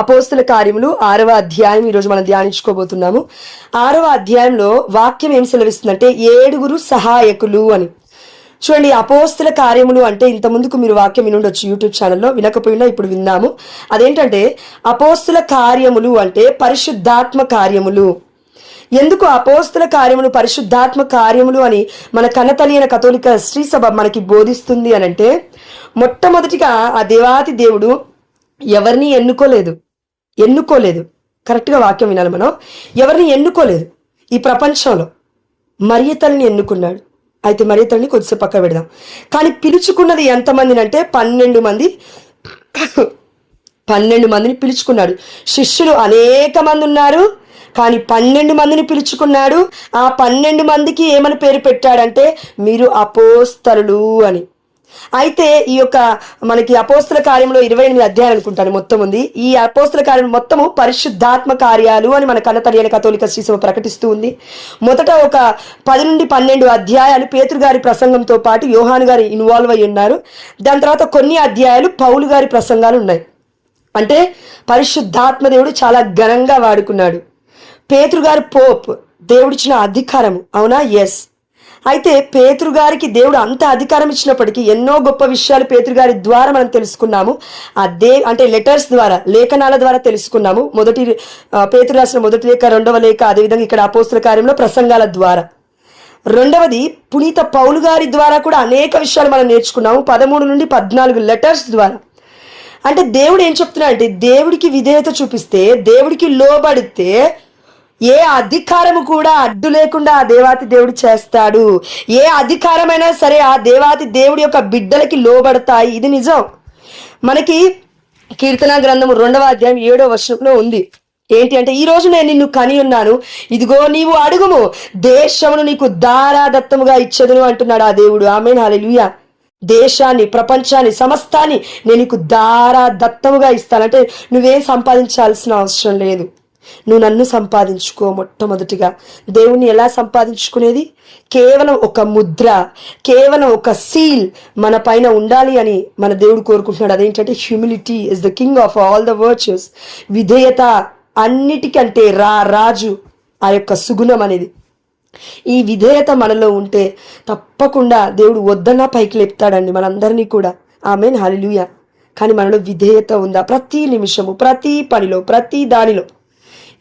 అపోస్తుల కార్యములు 6వ అధ్యాయం ఈరోజు మనం ధ్యానించుకోబోతున్నాము. 6వ అధ్యాయంలో వాక్యం ఏం సెలవిస్తుందంటే 7 సహాయకులు అని. చూడండి, అపోస్తుల కార్యములు అంటే ఇంత ముందుకు మీరు వాక్యం వినుండొచ్చు యూట్యూబ్ ఛానల్లో, వినకపోయినా ఇప్పుడు విందాము. అదేంటంటే అపోస్తుల కార్యములు అంటే పరిశుద్ధాత్మ కార్యములు. ఎందుకు అపోస్తుల కార్యములు పరిశుద్ధాత్మ కార్యములు అని మన కన్నతల్లి కథోలిక శ్రీ సభ మనకి బోధిస్తుంది అని అంటే, మొట్టమొదటిగా ఆ దేవాతి దేవుడు ఎవరిని ఎన్నుకోలేదు. కరెక్ట్గా వాక్యం వినాలి మనం. ఎవరిని ఎన్నుకోలేదు ఈ ప్రపంచంలో. మరియ తల్లిని ఎన్నుకున్నాడు. అయితే మరియ తల్లిని కొద్దిసేపు పక్క పెడదాం. కానీ పిలుచుకున్నది ఎంతమందిని అంటే 12 మంది. 12 మందిని పిలుచుకున్నాడు. శిష్యులు అనేక మంది ఉన్నారు, కానీ 12 మందిని పిలుచుకున్నాడు. ఆ 12 మందికి ఏమని పేరు పెట్టాడంటే మీరు అపోస్తలులు అని. అయితే ఈ యొక్క మనకి అపోస్తల కార్యంలో 28 అధ్యాయాలు అనుకుంటాను మొత్తం ఉంది. ఈ అపోస్తల కార్యం మొత్తము పరిశుద్ధాత్మ కార్యాలు అని మన కన్నతల్లి కథోలిక శ్రీ సభ ప్రకటిస్తూ ఉంది. మొదట ఒక 10 నుండి 12 అధ్యాయాలు పేతురు గారి ప్రసంగంతో పాటు యోహాను గారి ఇన్వాల్వ్ అయి ఉన్నారు. దాని తర్వాత కొన్ని అధ్యాయాలు పౌలు గారి ప్రసంగాలు ఉన్నాయి. అంటే పరిశుద్ధాత్మ దేవుడు చాలా ఘనంగా వాడుకున్నాడు. పేతురు గారు పోప్, దేవుడిచ్చిన అధికారము, అవునా? ఎస్. అయితే పేతురు గారికి దేవుడు అంత అధికారం ఇచ్చినప్పటికీ ఎన్నో గొప్ప విషయాలు పేతురు గారి ద్వారా మనం తెలుసుకున్నాము. అంటే లెటర్స్ ద్వారా, లేఖనాల ద్వారా తెలుసుకున్నాము. పేతురు రాసిన మొదటి లేఖ, 2వ లేఖ, అదేవిధంగా ఇక్కడ అపోస్తుల కార్యంలో ప్రసంగాల ద్వారా. రెండవది పునీత పౌలు గారి ద్వారా కూడా అనేక విషయాలు మనం నేర్చుకున్నాము. 13 నుండి 14 లెటర్స్ ద్వారా. అంటే దేవుడు ఏం చెప్తున్నాడు అంటే, దేవుడికి విధేయత చూపిస్తే, దేవుడికి లోబడితే ఏ అధికారము కూడా అడ్డు లేకుండా ఆ దేవాతి దేవుడు చేస్తాడు. ఏ అధికారమైనా సరే ఆ దేవాతి దేవుడి యొక్క బిడ్డలకి లోబడతాయి. ఇది నిజం. మనకి కీర్తన గ్రంథము 2వ అధ్యాయం 7వ వచనంలో ఉంది. ఏంటి అంటే, ఈ రోజు నేను నిన్ను కని ఉన్నాను, ఇదిగో నీవు అడుగుము, దేశమును నీకు దారాదత్తముగా ఇచ్చెదను అంటున్నాడు ఆ దేవుడు. ఆమేన్, హల్లెలూయా. దేశాన్ని, ప్రపంచాన్ని, సమస్తాన్ని నేను నీకు దారాదత్తముగా ఇస్తానంటే నువ్వేం సంపాదించాల్సిన అవసరం లేదు. నువ్వు నన్ను సంపాదించుకో. మొట్టమొదటిగా దేవుణ్ణి ఎలా సంపాదించుకునేది? కేవలం ఒక ముద్ర, కేవలం ఒక సీల్ మన పైన ఉండాలి అని మన దేవుడు కోరుకుంటున్నాడు. అదేంటంటే humility is the king of all the virtues. విధేయత అన్నిటికంటే రాజు ఆ యొక్క సుగుణం అనేది. ఈ విధేయత మనలో ఉంటే తప్పకుండా దేవుడు వద్దన్నా పైకి లేపుతాడండి మనందరినీ కూడా. ఆమేన్, హల్లెలూయా. కానీ మనలో విధేయత ఉందా? ప్రతి నిమిషము, ప్రతి పనిలో, ప్రతి దానిలో.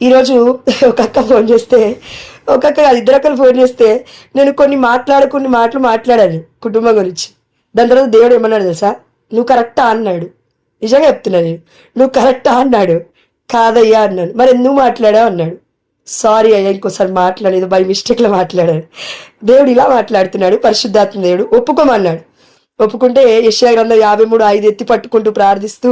ఈరోజు ఒక అక్క ఫోన్ చేస్తే, ఇద్దరు అక్కలు ఫోన్ చేస్తే నేను కొన్ని మాటలు మాట్లాడాను కుటుంబం గురించి. దాని తర్వాత దేవుడు ఏమన్నాడు తెలుసా? నువ్వు కరెక్టా అన్నాడు. నిజంగా చెప్తున్నా నేను. నువ్వు కరెక్టా అన్నాడు. కాదయ్యా అన్నాను. మరి ఎందుకు మాట్లాడావు అన్నాడు. సారీ అయ్యా, ఇంకోసారి మాట్లాడలేదు, బై మిస్టేక్లో మాట్లాడాడు. దేవుడు ఇలా మాట్లాడుతున్నాడు. పరిశుద్ధాత్మ దేవుడు ఒప్పుకోమన్నాడు. ఒప్పుకుంటే యెషయా గ్రంథం 53:5 ఎత్తి పట్టుకుంటూ ప్రార్థిస్తూ,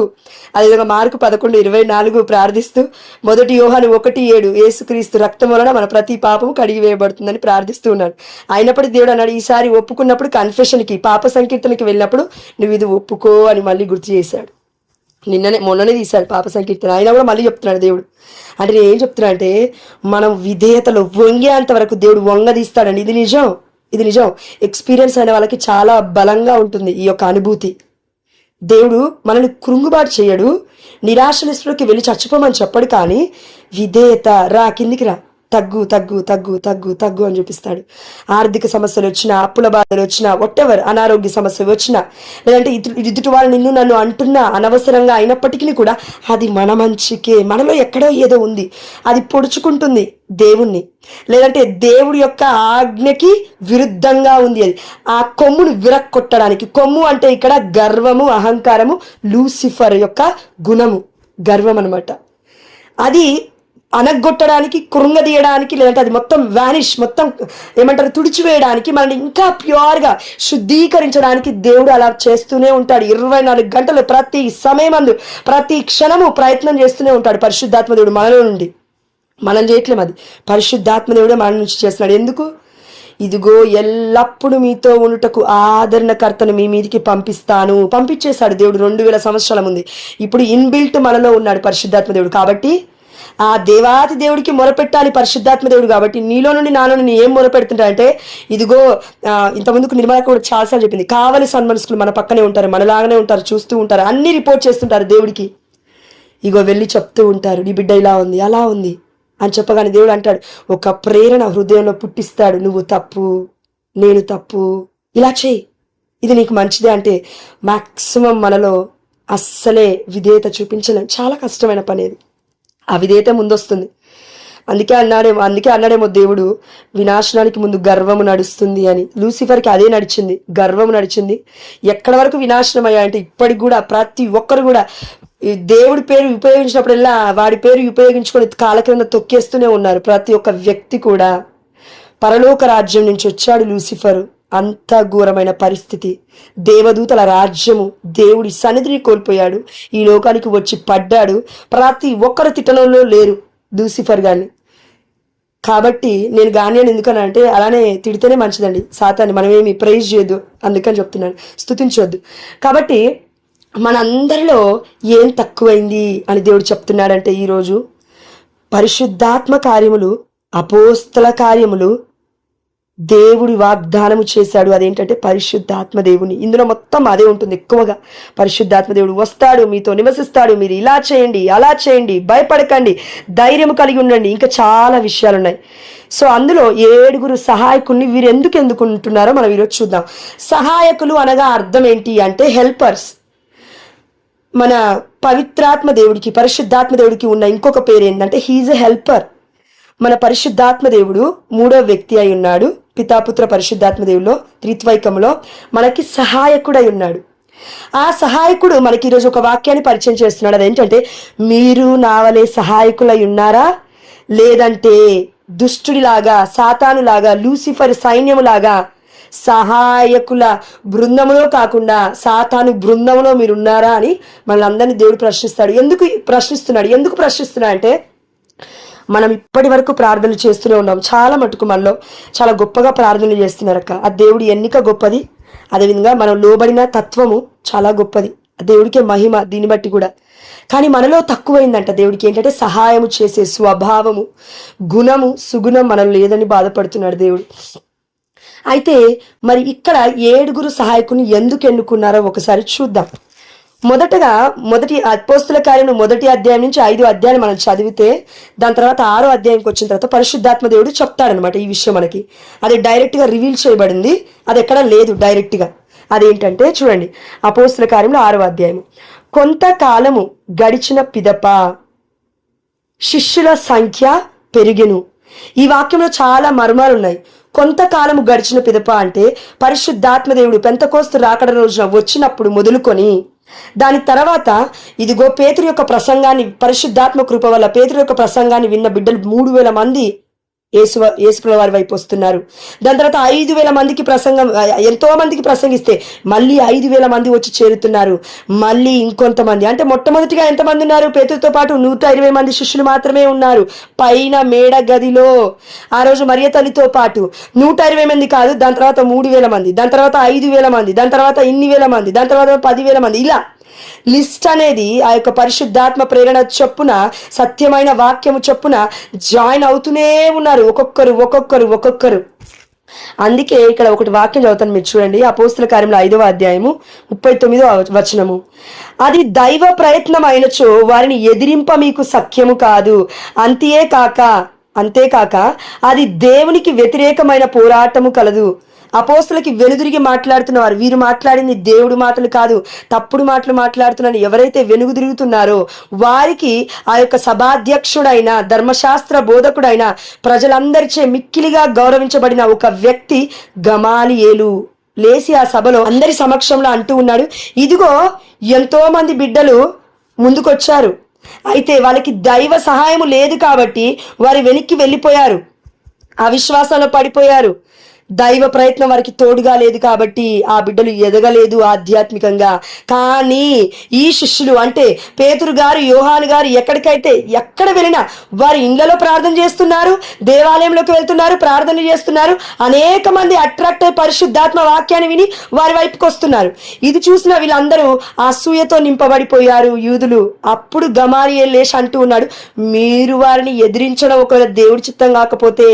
అదేవిధంగా మార్కు 11:24 ప్రార్థిస్తూ, 1 యోహాను 1:7 యేసుక్రీస్తు రక్తం వలన మన ప్రతి పాపము కడిగి వేయబడుతుందని ప్రార్థిస్తూ ఉన్నాడు. అయినప్పటికీ దేవుడు అన్నాడు, ఈసారి ఒప్పుకున్నప్పుడు కన్ఫెషన్కి, పాప సంకీర్తనకి వెళ్ళినప్పుడు నువ్వు ఇది ఒప్పుకో అని మళ్ళీ గుర్తు చేశాడు. మొన్ననే తీశాడు పాప సంకీర్తన, అయినా కూడా మళ్ళీ చెప్తున్నాడు దేవుడు. అంటే నేను ఏం చెప్తున్నా అంటే, మనం విధేయతలో వంగేంత వరకు దేవుడు వంగదీస్తాడండి. ఇది నిజం. ఎక్స్పీరియన్స్ అయిన వాళ్ళకి చాలా బలంగా ఉంటుంది ఈ యొక్క అనుభూతి. దేవుడు మనల్ని కృంగుబాటు చేయడు, నిరాశ నిస్పృహకి వెళ్ళి చచ్చిపోమని చెప్పడు. కానీ విధేయత, రా కిందికి రా, తగ్గు తగ్గు తగ్గు తగ్గు తగ్గు అని చూపిస్తాడు. ఆర్థిక సమస్యలు వచ్చినా, అప్పుల బాధలు వచ్చినా, వాటెవర్, అనారోగ్య సమస్యలు వచ్చినా, లేదంటే ఎదుటి వాళ్ళు నిన్ను నన్ను అంటున్నా అనవసరంగా అయినప్పటికీ కూడా అది మన మంచికే. మనలో ఎక్కడో ఏదో ఉంది, అది పొడుచుకుంటుంది దేవుణ్ణి, లేదంటే దేవుడి యొక్క ఆజ్ఞకి విరుద్ధంగా ఉంది. అది ఆ కొమ్మును విరక్కొట్టడానికి. కొమ్ము అంటే ఇక్కడ గర్వము, అహంకారము, లూసిఫర్ యొక్క గుణము, గర్వం అనమాట. అది అనగొట్టడానికి, కృంగదీయడానికి, లేదంటే అది మొత్తం మొత్తం ఏమంటారు, తుడిచివేయడానికి, మనల్ని ఇంకా ప్యూర్గా శుద్ధీకరించడానికి దేవుడు అలా చేస్తూనే ఉంటాడు. 24 గంటలు ప్రతి సమయమందు, ప్రతి క్షణము ప్రయత్నం చేస్తూనే ఉంటాడు పరిశుద్ధాత్మ దేవుడు మనలో నుండి. మనం చేయట్లేము, అది పరిశుద్ధాత్మ దేవుడే మన నుంచి చేస్తున్నాడు. ఎందుకు? ఇదిగో ఎల్లప్పుడూ మీతో ఉండుటకు ఆదరణకర్తను మీ మీదికి పంపించేశాడు దేవుడు 2000 సంవత్సరాల ముందు. ఇప్పుడు ఇన్బిల్ట్ మనలో ఉన్నాడు పరిశుద్ధాత్మ దేవుడు. కాబట్టి ఆ దేవాతి దేవుడికి మొరపెట్టాలి పరిశుద్ధాత్మ దేవుడు. కాబట్టి నీలో నుండి నాలో నుండి ఏం మొరపెడుతుంటా అంటే, ఇదిగో ఇంతకుముందుకు నిర్మల కూడా చాలాసార్లు చెప్పింది, కావలి సన్మనస్కులు మన పక్కనే ఉంటారు, మనలాగానే ఉంటారు, చూస్తూ ఉంటారు, అన్ని రిపోర్ట్ చేస్తుంటారు దేవుడికి. ఇగో వెళ్ళి చెప్తూ ఉంటారు, నీ బిడ్డ ఇలా ఉంది అలా ఉంది అని చెప్పగానే దేవుడు అంటాడు, ఒక ప్రేరణ హృదయంలో పుట్టిస్తాడు, నువ్వు తప్పు, నేను తప్పు, ఇలా చేయి, ఇది నీకు మంచిదే అంటే మ్యాక్సిమం మనలో అస్సలే విధేయత చూపించలేం. చాలా కష్టమైన పని అది. ఆ విధేయత ముందొస్తుంది. అందుకే అన్నాడేమో దేవుడు, వినాశనానికి ముందు గర్వము నడుస్తుంది అని. లూసిఫర్కి అదే నడిచింది, గర్వము నడిచింది. ఎక్కడ వరకు వినాశనం అయ్యా అంటే ఇప్పటికి కూడా ప్రతి ఒక్కరు కూడా దేవుడి పేరు ఉపయోగించినప్పుడల్లా వాడి పేరు ఉపయోగించుకొని కాళ్ళ క్రింద తొక్కేస్తూనే ఉన్నారు. ప్రతి ఒక్క వ్యక్తి కూడా. పరలోక రాజ్యం నుంచి వచ్చాడు లూసిఫరు, అంత ఘోరమైన పరిస్థితి. దేవదూతల రాజ్యము, దేవుడి సన్నిధిని కోల్పోయాడు, ఈ లోకానికి వచ్చి పడ్డాడు. ప్రతి ఒక్కరు తిట్టడంలో లేరు లూసిఫర్ గాని. కాబట్టి నేను గాని అని ఎందుకని అంటే, అలానే తిడితేనే మంచిదండి సాతాన్ని, మనమేమి ప్రైజ్ చేయొద్దు, అందుకని చెప్తున్నాను, స్తుతించొద్దు. కాబట్టి మనందరిలో ఏం తక్కువైంది అని దేవుడు చెప్తున్నాడంటే, ఈరోజు పరిశుద్ధాత్మ కార్యములు, అపోస్తల కార్యములు దేవుడి వాగ్దానము చేశాడు. అదేంటంటే పరిశుద్ధాత్మ దేవుని. ఇందులో మొత్తం అదే ఉంటుంది ఎక్కువగా. పరిశుద్ధాత్మ దేవుడు వస్తాడు, మీతో నివసిస్తాడు, మీరు ఇలా చేయండి అలా చేయండి, భయపడకండి, ధైర్యం కలిగి ఉండండి, ఇంకా చాలా విషయాలు ఉన్నాయి. సో అందులో 7 సహాయకుల్ని వీరు ఎందుకు ఉంటున్నారో మనం ఈరోజు చూద్దాం. సహాయకులు అనగా అర్థం ఏంటి అంటే హెల్పర్స్. మన పవిత్రాత్మ దేవుడికి, పరిశుద్ధాత్మ దేవుడికి ఉన్న ఇంకొక పేరు ఏంటంటే హీఈస్ ఎ హెల్పర్. మన పరిశుద్ధాత్మ దేవుడు 3వ వ్యక్తి అయి ఉన్నాడు. పితాపుత్ర పరిశుద్ధాత్మ దేవుల్లో త్రిత్వైకంలో మనకి సహాయకుడై ఉన్నాడు. ఆ సహాయకుడు మనకి ఈరోజు ఒక వాక్యాన్ని పరిచయం చేస్తున్నాడు. అదేంటంటే, మీరు నా వలె సహాయకులై ఉన్నారా, లేదంటే దుష్టుడిలాగా, సాతానులాగా, లూసిఫర్ సైన్యములాగా సహాయకుల బృందములో కాకుండా సాతాను బృందంలో మీరున్నారా అని మనల్ని అందరినీ దేవుడు ప్రశ్నిస్తాడు. ఎందుకు ప్రశ్నిస్తున్నాడు అంటే, మనం ఇప్పటి వరకు ప్రార్థనలు చేస్తూనే ఉన్నాం. చాలా మటుకు మనలో చాలా గొప్పగా ప్రార్థనలు చేస్తున్నారక్క. ఆ దేవుడి ఎన్నిక గొప్పది, అదేవిధంగా మనం లోబడిన తత్వము చాలా గొప్పది, దేవుడికే మహిమ దీన్ని బట్టి కూడా. కానీ మనలో తక్కువైందంట దేవుడికి ఏంటంటే సహాయము చేసే స్వభావము, గుణము, సుగుణం మనలో లేదని బాధపడుతున్నాడు దేవుడు. అయితే మరి ఇక్కడ 7 సహాయకుని ఎందుకు ఎన్నుకున్నారో ఒకసారి చూద్దాం. మొదటగా మొదటి అపోస్తుల కార్యం 1వ అధ్యాయం నుంచి 5వ అధ్యాయం మనం చదివితే, దాని తర్వాత 6వ అధ్యాయంకి వచ్చిన తర్వాత పరిశుద్ధాత్మ దేవుడు చెప్తాడనమాట ఈ విషయం మనకి. అది డైరెక్ట్గా రివీల్ చేయబడింది, అది ఎక్కడ లేదు డైరెక్ట్గా. అదేంటంటే చూడండి, అపోస్తుల కార్యంలో 6వ అధ్యాయం. కొంతకాలము గడిచిన పిదప శిష్యుల సంఖ్య పెరిగెను. ఈ వాక్యంలో చాలా మర్మాలు ఉన్నాయి. కొంతకాలము గడిచిన పిదప అంటే పరిశుద్ధాత్మ దేవుడు పెంతెకోస్తు రాకడ రోజున వచ్చినప్పుడు మొదలుకొని దాని తర్వాత ఇదిగో పేతురు యొక్క ప్రసంగాన్ని, పరిశుద్ధాత్మ కృప వల్ల పేతురు యొక్క ప్రసంగాన్ని విన్న బిడ్డలు 3,000 మంది యేసుప్రభువు వారి వైపు వస్తున్నారు. దాని తర్వాత 5,000 మందికి ఎంతో మందికి ప్రసంగిస్తే మళ్ళీ 5,000 మంది వచ్చి చేరుతున్నారు. మళ్ళీ ఇంకొంతమంది, అంటే మొట్టమొదటిగా ఎంతమంది ఉన్నారు? పేతురుతో పాటు 120 మంది శిష్యులు మాత్రమే ఉన్నారు పైన మేడ గదిలో. ఆ రోజు మరియ తల్లితో పాటు 120 మంది కాదు, దాని తర్వాత 3,000 మంది, దాని తర్వాత 5,000 మంది, దాని తర్వాత ఇన్ని వేల మంది, దాని తర్వాత 10,000 మంది, ఇలా లిస్ట్ అనేది ఆ యొక్క పరిశుద్ధాత్మ ప్రేరణ చొప్పున, సత్యమైన వాక్యము చొప్పున జాయిన్ అవుతూనే ఉన్నారు ఒక్కొక్కరు. అందుకే ఇక్కడ ఒకటి వాక్యం చదువుతాను, మీరు చూడండి. అపోస్తుల కార్యంలో 5వ అధ్యాయము 39వ వచనము. అది దైవ ప్రయత్నం అయినచో వారిని ఎదిరింప మీకు సఖ్యము కాదు, అంతేకాక అది దేవునికి వ్యతిరేకమైన పోరాటము కలదు. అపోస్తులకి వెనుదిరిగి మాట్లాడుతున్నవారు, వీరు మాట్లాడింది దేవుడి మాటలు కాదు, తప్పుడు మాటలు మాట్లాడుతున్నారని ఎవరైతే వెనుగు తిరుగుతున్నారో వారికి ఆ యొక్క సభాధ్యక్షుడైన, ధర్మశాస్త్ర బోధకుడైన, ప్రజలందరిచే మిక్కిలిగా గౌరవించబడిన ఒక వ్యక్తి గమాలియేలు లేచి ఆ సభలో అందరి సమక్షంలో అంటూ ఉన్నాడు, ఇదిగో ఎంతో మంది బిడ్డలు ముందుకొచ్చారు, అయితే వాళ్ళకి దైవ సహాయము లేదు కాబట్టి వారి వెనక్కి వెళ్ళిపోయారు, అవిశ్వాసంలో పడిపోయారు. దైవ ప్రయత్నం వారికి తోడుగా లేదు కాబట్టి ఆ బిడ్డలు ఎదగలేదు ఆధ్యాత్మికంగా. కానీ ఈ శిష్యులు అంటే పేతురు గారు, యోహాను గారు ఎక్కడ వెళ్ళినా వారి ఇళ్లలో ప్రార్థన చేస్తున్నారు, దేవాలయంలోకి వెళ్తున్నారు, ప్రార్థన చేస్తున్నారు. అనేక మంది అట్రాక్ట్ అయి పరిశుద్ధాత్మ వాక్యాన్ని విని వారి వైపుకి వస్తున్నారు. ఇది చూసిన వీళ్ళందరూ అసూయతో నింపబడిపోయారు యూదులు. అప్పుడు గమాలియేలు లేచి అంటూ ఉన్నాడు, మీరు వారిని ఎదిరించడం ఒకవేళ దేవుడి చిత్తం కాకపోతే,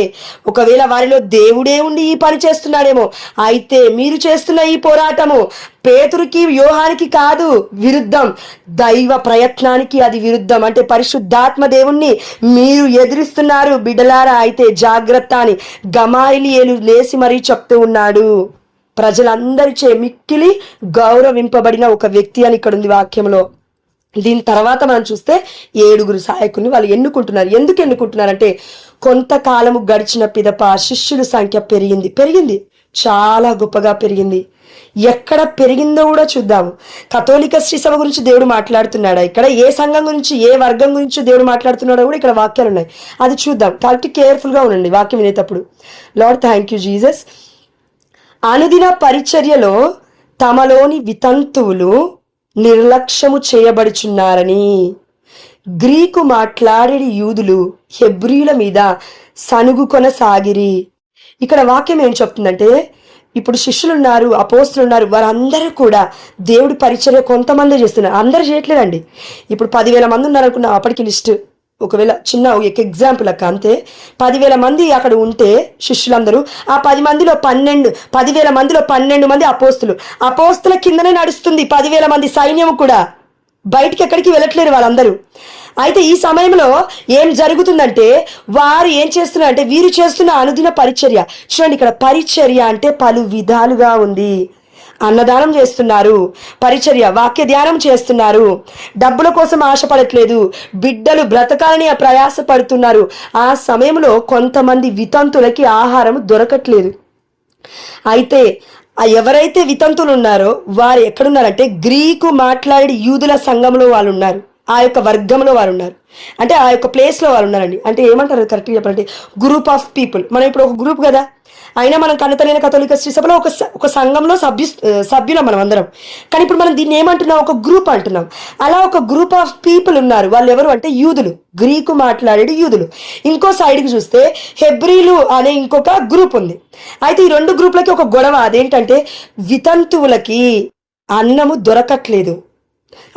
ఒకవేళ వారిలో దేవుడే ఉండి ఈ పని చేస్తున్నాడేమో. అయితే మీరు చేస్తున్న ఈ పోరాటము పేతురుకి యోహానికి కాదు విరుద్ధం, దైవ ప్రయత్నానికి అది విరుద్ధం. అంటే పరిశుద్ధాత్మ దేవుణ్ణి మీరు ఎదిరిస్తున్నారు బిడ్డలారా, అయితే జాగ్రత్త అని గమాలియేలు లేసి మరీ చెప్తూ ఉన్నాడు. ప్రజలందరిచే మిక్కిలి గౌరవింపబడిన ఒక వ్యక్తి అని ఇక్కడ ఉంది వాక్యంలో. దీని తర్వాత మనం చూస్తే 7 సహాయకుల్ని వాళ్ళు ఎన్నుకుంటున్నారు. ఎందుకు ఎన్నుకుంటున్నారంటే కొంతకాలము గడిచిన పిదప శిష్యుల సంఖ్య పెరిగింది, చాలా గొప్పగా పెరిగింది. ఎక్కడ పెరిగిందో కూడా చూద్దాము. కథోలిక శ్రీ సభ గురించి దేవుడు మాట్లాడుతున్నాడా, ఇక్కడ ఏ సంఘం గురించి ఏ వర్గం గురించి దేవుడు మాట్లాడుతున్నాడో కూడా ఇక్కడ వాక్యాలు ఉన్నాయి, అది చూద్దాం. కాబట్టి కేర్ఫుల్గా ఉండండి వాక్యం వినేటప్పుడు. Lord thank you Jesus. అనుదిన పరిచర్యలో తమలోని వితంతువులు నిర్లక్ష్యము చేయబడుచున్నారని గ్రీకు మాట్లాడేది యూదులు హెబ్రీల మీద సనుగు కొనసాగిరి. ఇక్కడ వాక్యం ఏం చెప్తుందంటే, ఇప్పుడు శిష్యులు ఉన్నారు, అపోస్తులు ఉన్నారు, వారందరూ కూడా దేవుడి పరిచర్య కొంతమంది చేస్తున్నారు, అందరూ చేయట్లేదండి. ఇప్పుడు 10,000 మంది ఉన్నారనుకున్నా, అప్పటికి లిస్ట్ ఒకవేళ చిన్న ఎగ్జాంపుల్ అక్క అంతే. 10,000 మంది అక్కడ ఉంటే శిష్యులందరూ, ఆ 10,000 మందిలో 12 మంది అపోస్తుల కిందనే నడుస్తుంది 10,000 మంది సైన్యం కూడా, బయటికి ఎక్కడికి వెళ్ళట్లేరు వాళ్ళందరూ. అయితే ఈ సమయంలో ఏం జరుగుతుందంటే వారు ఏం చేస్తున్నారంటే వీరు చేస్తున్న అనుదిన పరిచర్య చూడండి. ఇక్కడ పరిచర్య అంటే పలు విధాలుగా ఉంది. అన్నదానం చేస్తున్నారు, పరిచర్య వాక్య ధ్యానం చేస్తున్నారు, డబ్బుల కోసం ఆశపడట్లేదు, బిడ్డలు బ్రతకాలని ప్రయాసపడుతున్నారు. ఆ సమయంలో కొంతమంది వితంతులకి ఆహారం దొరకట్లేదు. అయితే ఎవరైతే వితంతులు ఉన్నారో వారు ఎక్కడున్నారంటే గ్రీకు మాట్లాడే యూదుల సంఘంలో వాళ్ళు ఉన్నారు, ఆ యొక్క వర్గంలో వారు ఉన్నారు, అంటే ఆ యొక్క ప్లేస్లో వాళ్ళు ఉన్నారండి. అంటే ఏమంటారు కరెక్ట్గా చెప్పాలంటే గ్రూప్ ఆఫ్ పీపుల్. మనం ఇప్పుడు ఒక గ్రూప్ కదా, అయినా మనం కన్నతలైన కథోలిక శ్రీ సభలో ఒక సంఘంలో సభ్యులం మనం అందరం. కానీ ఇప్పుడు మనం దీన్ని ఏమంటున్నాం, ఒక గ్రూప్ అంటున్నాం. అలా ఒక గ్రూప్ ఆఫ్ పీపుల్ ఉన్నారు. వాళ్ళు ఎవరు అంటే యూదులు, గ్రీకు మాట్లాడేది యూదులు. ఇంకో సైడ్కి చూస్తే హెబ్రీలు అనే ఇంకొక గ్రూప్ ఉంది. అయితే ఈ 2 గ్రూపులకి ఒక గొడవ. అదేంటంటే వితంతువులకి అన్నము దొరకట్లేదు.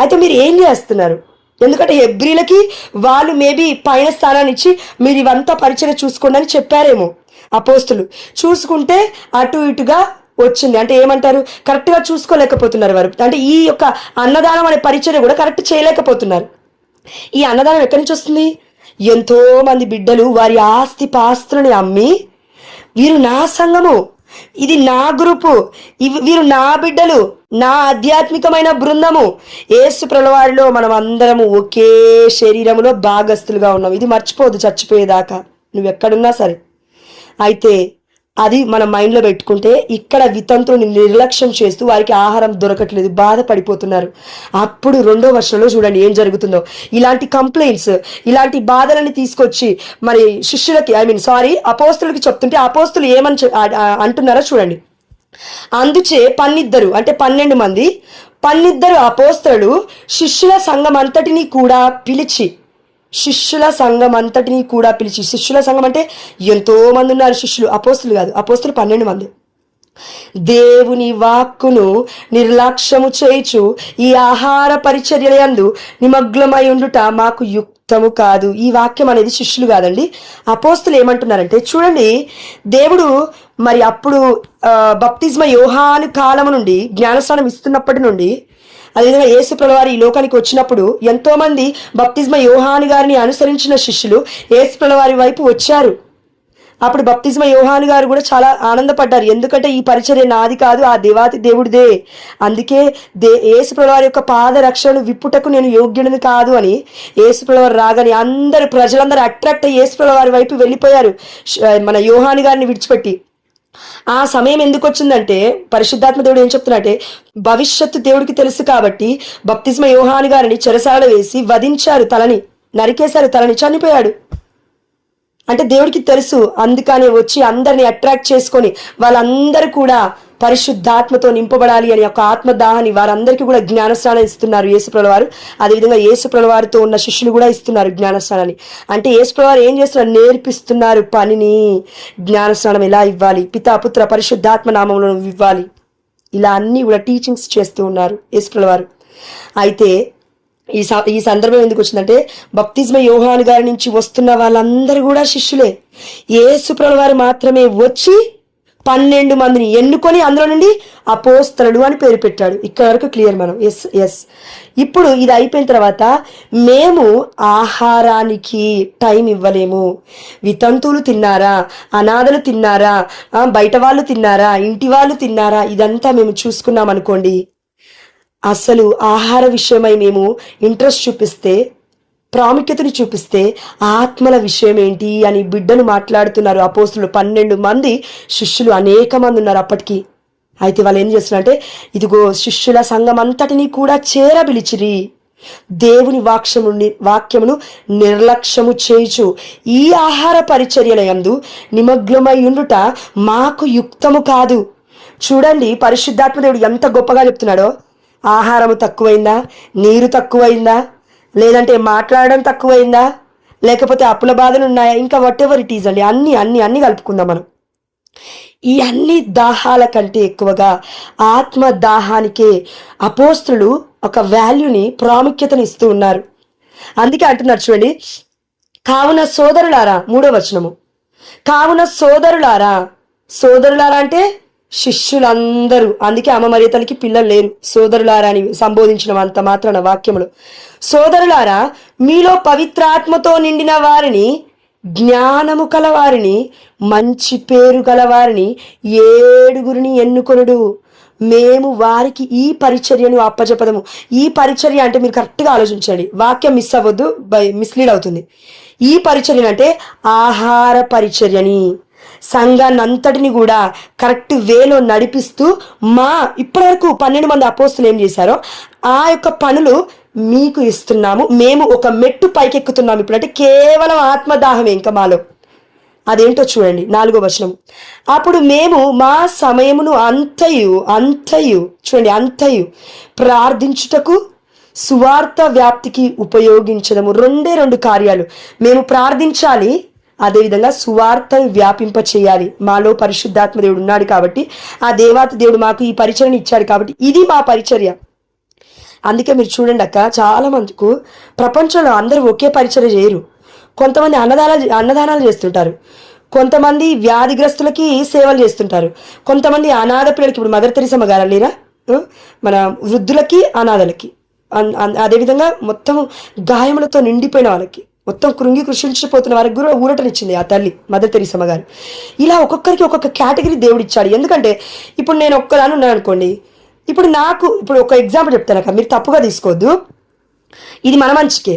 అయితే మీరు ఏం చేస్తున్నారు, ఎందుకంటే హెబ్రీలకి వాళ్ళు మేబీ పైన స్థానాన్ని ఇచ్చి మీరు ఇవంతా పరిచయం చూసుకోండి అని చెప్పారేమో అపోస్తులు. చూసుకుంటే అటు ఇటుగా వచ్చింది. అంటే ఏమంటారు, కరెక్ట్గా చూసుకోలేకపోతున్నారు వారు. అంటే ఈ యొక్క అన్నదానం అనే పరిచయం కూడా కరెక్ట్ చేయలేకపోతున్నారు. ఈ అన్నదానం ఎక్కడి నుంచి వస్తుంది? ఎంతో మంది బిడ్డలు వారి ఆస్తి పాస్తులని అమ్మి, వీరు నా సంఘము, ఇది నా గ్రూపు, వీరు నా బిడ్డలు, నా ఆధ్యాత్మికమైన బృందము, యేసు ప్రభువారిలో మనం అందరము ఒకే శరీరములో భాగస్తులుగా ఉన్నాం. ఇది మర్చిపోదు చచ్చిపోయేదాకా, నువ్వు ఎక్కడున్నా సరే. అయితే అది మన మైండ్లో పెట్టుకుంటే ఇక్కడ వితంతువుని నిర్లక్ష్యం చేస్తూ వారికి ఆహారం దొరకట్లేదు, బాధపడిపోతున్నారు. అప్పుడు 2వ వర్షంలో చూడండి ఏం జరుగుతుందో. ఇలాంటి కంప్లైంట్స్, ఇలాంటి బాధలని తీసుకొచ్చి మరి శిష్యులకి అపోస్తులకి చెప్తుంటే అపోస్తులు ఏమని అంటున్నారో చూడండి. అందుచే 12 అంటే 12 మంది 12 అపోస్తులు శిష్యుల సంఘం అంతటినీ కూడా పిలిచి, శిష్యుల సంఘం అంటే ఎంతో మంది ఉన్నారు శిష్యులు, అపోస్తులు కాదు. అపోస్తులు 12 మంది. దేవుని వాక్కును నిర్లక్ష్యము చేయుచు ఈ ఆహార పరిచర్యలందు నిమగ్నమై ఉండుట మాకు యుక్తము కాదు. ఈ వాక్యం అనేది శిష్యులు కాదండి, అపోస్తులు ఏమంటున్నారంటే చూడండి, దేవుడు మరి అప్పుడు బప్తిస్మ యోహాను కాలము నుండి జ్ఞానస్నానం ఇస్తున్నప్పటి నుండి, అదేవిధంగా యేసు ప్రభువారు ఈ లోకానికి వచ్చినప్పుడు ఎంతో మంది బప్తిస్మ యోహాను గారిని అనుసరించిన శిష్యులు యేసు ప్రభువారి వైపు వచ్చారు. అప్పుడు బప్తిస్మ యోహాను గారు కూడా చాలా ఆనందపడ్డారు. ఎందుకంటే ఈ పరిచర్య నాది కాదు, ఆ దేవాతి దేవుడిదే. అందుకే యేసు ప్రభువారి యొక్క పాద రక్షణను విప్పుటకు నేను యోగ్యుడిని కాదు అని యేసు ప్రభువారు రాగానే ప్రజలందరూ అట్రాక్ట్ అయ్యి యేసు ప్రభువారి వైపు వెళ్ళిపోయారు మన యోహాను గారిని విడిచిపెట్టి. ఆ సమయం ఎందుకు వచ్చిందంటే పరిశుద్ధాత్మ దేవుడు ఏం చెప్తున్నాడంటే భవిష్యత్తు దేవుడికి తెలుసు కాబట్టి బప్తిస్మ యోహాను గారిని చెరసాలలో వేసి వధించారు, నరికేశారు, చనిపోయాడు. అంటే దేవుడికి తెలుసు, అందుకనే వచ్చి అందరిని అట్రాక్ట్ చేసుకొని వాళ్ళందరూ కూడా పరిశుద్ధాత్మతో నింపబడాలి అని ఒక ఆత్మదాహాన్ని వారందరికీ కూడా జ్ఞానస్నానం ఇస్తున్నారు యేసు ప్రభువారు. అదేవిధంగా యేసు ప్రభువారితో ఉన్న శిష్యులు కూడా ఇస్తున్నారు జ్ఞానస్నానాన్ని. అంటే యేసు ప్రభువారు ఏం చేస్తున్నారు, నేర్పిస్తున్నారు పనిని. జ్ఞానస్నానం ఎలా ఇవ్వాలి, పితా పుత్ర పరిశుద్ధాత్మ నామంలో ఇవ్వాలి, ఇలా అన్నీ కూడా టీచింగ్స్ చేస్తూ ఉన్నారు యేసు ప్రభువారు. అయితే ఈ సందర్భం ఎందుకు వచ్చిందంటే బప్తిస్మ యోహాను గారి నుంచి వస్తున్న వాళ్ళందరూ కూడా శిష్యులే. యేసు ప్రభువారు మాత్రమే వచ్చి 12 మందిని ఎన్నుకొని అందులో నుండి అపోస్తలుడు అని పేరు పెట్టాడు. ఇక్కడ వరకు క్లియర్ మనం. ఎస్. ఇప్పుడు ఇది అయిపోయిన తర్వాత మేము ఆహారానికి టైం ఇవ్వలేము. వితంతువులు తిన్నారా, అనాథలు తిన్నారా, బయట వాళ్ళు తిన్నారా, ఇంటి వాళ్ళు తిన్నారా, ఇదంతా మేము చూసుకున్నాం అనుకోండి. అసలు ఆహార విషయమై మేము ఇంట్రెస్ట్ చూపిస్తే, ప్రాముఖ్యతని చూపిస్తే ఆత్మల విషయం ఏంటి అని బిడ్డలు మాట్లాడుతున్నారు. అపోస్తులు 12 మంది శిష్యులు అనేక మంది ఉన్నారు అప్పటికి. అయితే వాళ్ళు ఏం చేస్తున్నారంటే, ఇదిగో శిష్యుల సంఘం అంతటిని కూడా చేరబిలిచిరి, దేవుని వాక్యమును నిర్లక్ష్యము చేయుచు ఈ ఆహార పరిచర్యల యందు నిమగ్నమై ఉండుట మాకు యుక్తము కాదు. చూడండి పరిశుద్ధాత్మ దేవుడు ఎంత గొప్పగా చెప్తున్నాడో. ఆహారము తక్కువైందా, నీరు తక్కువైందా, లేదంటే మాట్లాడడం తక్కువైందా, లేకపోతే అప్పుల బాధలు ఉన్నాయా, ఇంకా వాట్ ఎవర్ ఇట్ ఈజ్ అండి, అన్ని కలుపుకుందాం మనం. ఈ అన్ని దాహాల కంటే ఎక్కువగా ఆత్మ దాహానికే అపోస్తులు ఒక వాల్యూని, ప్రాముఖ్యతని ఇస్తూ ఉన్నారు. అందుకే అంటున్నారు చూడండి, కావున సోదరులారా, 3వ వచనము, కావున సోదరులారా అంటే శిష్యులందరూ. అందుకే అమ్మ మరియ తల్లికి పిల్లలు లేరు, సోదరులారా అని సంబోధించిన అంత మాత్రాన వాక్యములు. సోదరులారా, మీలో పవిత్రాత్మతో నిండిన వారిని, జ్ఞానము కలవారిని, మంచి పేరు గలవారిని 7 ఎన్నుకొనుడు. మేము వారికి ఈ పరిచర్యను అప్పజెపదము. ఈ పరిచర్య అంటే మీరు కరెక్ట్గా ఆలోచించండి, వాక్యం మిస్ అవ్వద్దు, మిస్లీడ్ అవుతుంది. ఈ పరిచర్యను అంటే ఆహార పరిచర్యని, సంఘాన్ని అంతటిని కూడా కరెక్ట్ వేలో నడిపిస్తూ ఇప్పటివరకు 12 మంది అపోస్తులు ఏం చేశారో ఆ యొక్క పనులు మీకు ఇస్తున్నాము. మేము ఒక మెట్టు పైకెక్కుతున్నాము ఇప్పుడు. అంటే కేవలం ఆత్మదాహమే ఇంకా మాలో. అదేంటో చూడండి 4వ వచనం. అప్పుడు మేము మా సమయమును అంతయు చూడండి, అంతయు ప్రార్థించుటకు సువార్త వ్యాప్తికి ఉపయోగించడము. 2 కార్యాలు. మేము ప్రార్థించాలి, అదేవిధంగా సువార్తను వ్యాపింప చేయాలి. మాలో పరిశుద్ధాత్మ దేవుడు ఉన్నాడు కాబట్టి, ఆ దేవాతి దేవుడు మాకు ఈ పరిచర్యను ఇచ్చాడు కాబట్టి ఇది మా పరిచర్య. అందుకే మీరు చూడండి అక్క, చాలా మందికి ప్రపంచంలో అందరూ ఒకే పరిచర్య చేయరు. కొంతమంది అన్నదానాలు చేస్తుంటారు, కొంతమంది వ్యాధిగ్రస్తులకి సేవలు చేస్తుంటారు, కొంతమంది అనాథ పిల్లలకి, ఇప్పుడు మదర్ తెరీసమ్మ గారు లేరా, మన వృద్ధులకి, అనాథలకి, అదేవిధంగా మొత్తం గాయములతో నిండిపోయిన వాళ్ళకి, మొత్తం కృంగి కృషించిపోతున్న వారికి కూడా ఊరటనిచ్చింది ఆ తల్లి మదర్ తెరీసమ్మ గారు. ఇలా ఒక్కొక్కరికి ఒక్కొక్క కేటగిరీ దేవుడు ఇచ్చాడు. ఎందుకంటే ఇప్పుడు నేను ఒక్కదాని ఉన్నాను అనుకోండి, ఇప్పుడు ఒక ఎగ్జాంపుల్ చెప్తాను అక్క, మీరు తప్పుగా తీసుకోవద్దు, ఇది మన మంచికే.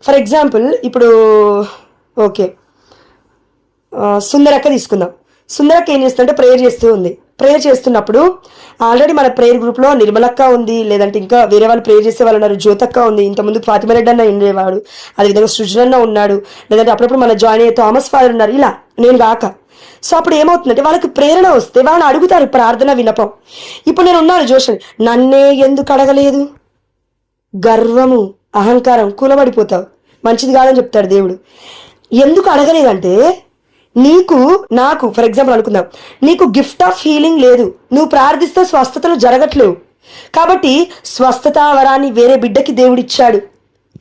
ఫర్ ఎగ్జాంపుల్ ఇప్పుడు ఓకే సుందరక్క తీసుకుందాం. సుందరక్క ఏం చేస్తుందంటే ప్రేయర్ చేస్తూ ఉంది. ప్రేయర్ చేస్తున్నప్పుడు ఆల్రెడీ మన ప్రేయర్ గ్రూప్లో నిర్మలక్క ఉంది, లేదంటే ఇంకా వేరే వాళ్ళు ప్రేయర్ చేసే వాళ్ళు ఉన్నారు, జ్యోతక్క ఉంది, ఇంతకుముందు ఫాతిమారెడ్డి అన్న ఉండేవాడు, అదేవిధంగా సృజనన్న ఉన్నాడు, లేదంటే అప్పుడప్పుడు మన జాయిన్ అయ్యే థామస్ ఫాదర్ ఉన్నారు, ఇలా నేను కాక. సో అప్పుడు ఏమవుతుందంటే వాళ్ళకి ప్రేరణ వస్తే వాళ్ళని అడుగుతారు ప్రార్థన విన్నపం. ఇప్పుడు నేను ఉన్నాను జోషన్, నన్నే ఎందుకు అడగలేదు, గర్వము అహంకారం కూలబడిపోతావు, మంచిది కాదని చెప్తాడు దేవుడు. ఎందుకు అడగలేదంటే నాకు ఫర్ ఎగ్జాంపుల్ అనుకుందాం, నీకు గిఫ్ట్ ఆఫ్ హీలింగ్ లేదు, నువ్వు ప్రార్థిస్తే స్వస్థతలు జరగట్లేవు, కాబట్టి స్వస్థత వరాన్ని వేరే బిడ్డకి దేవుడిచ్చాడు.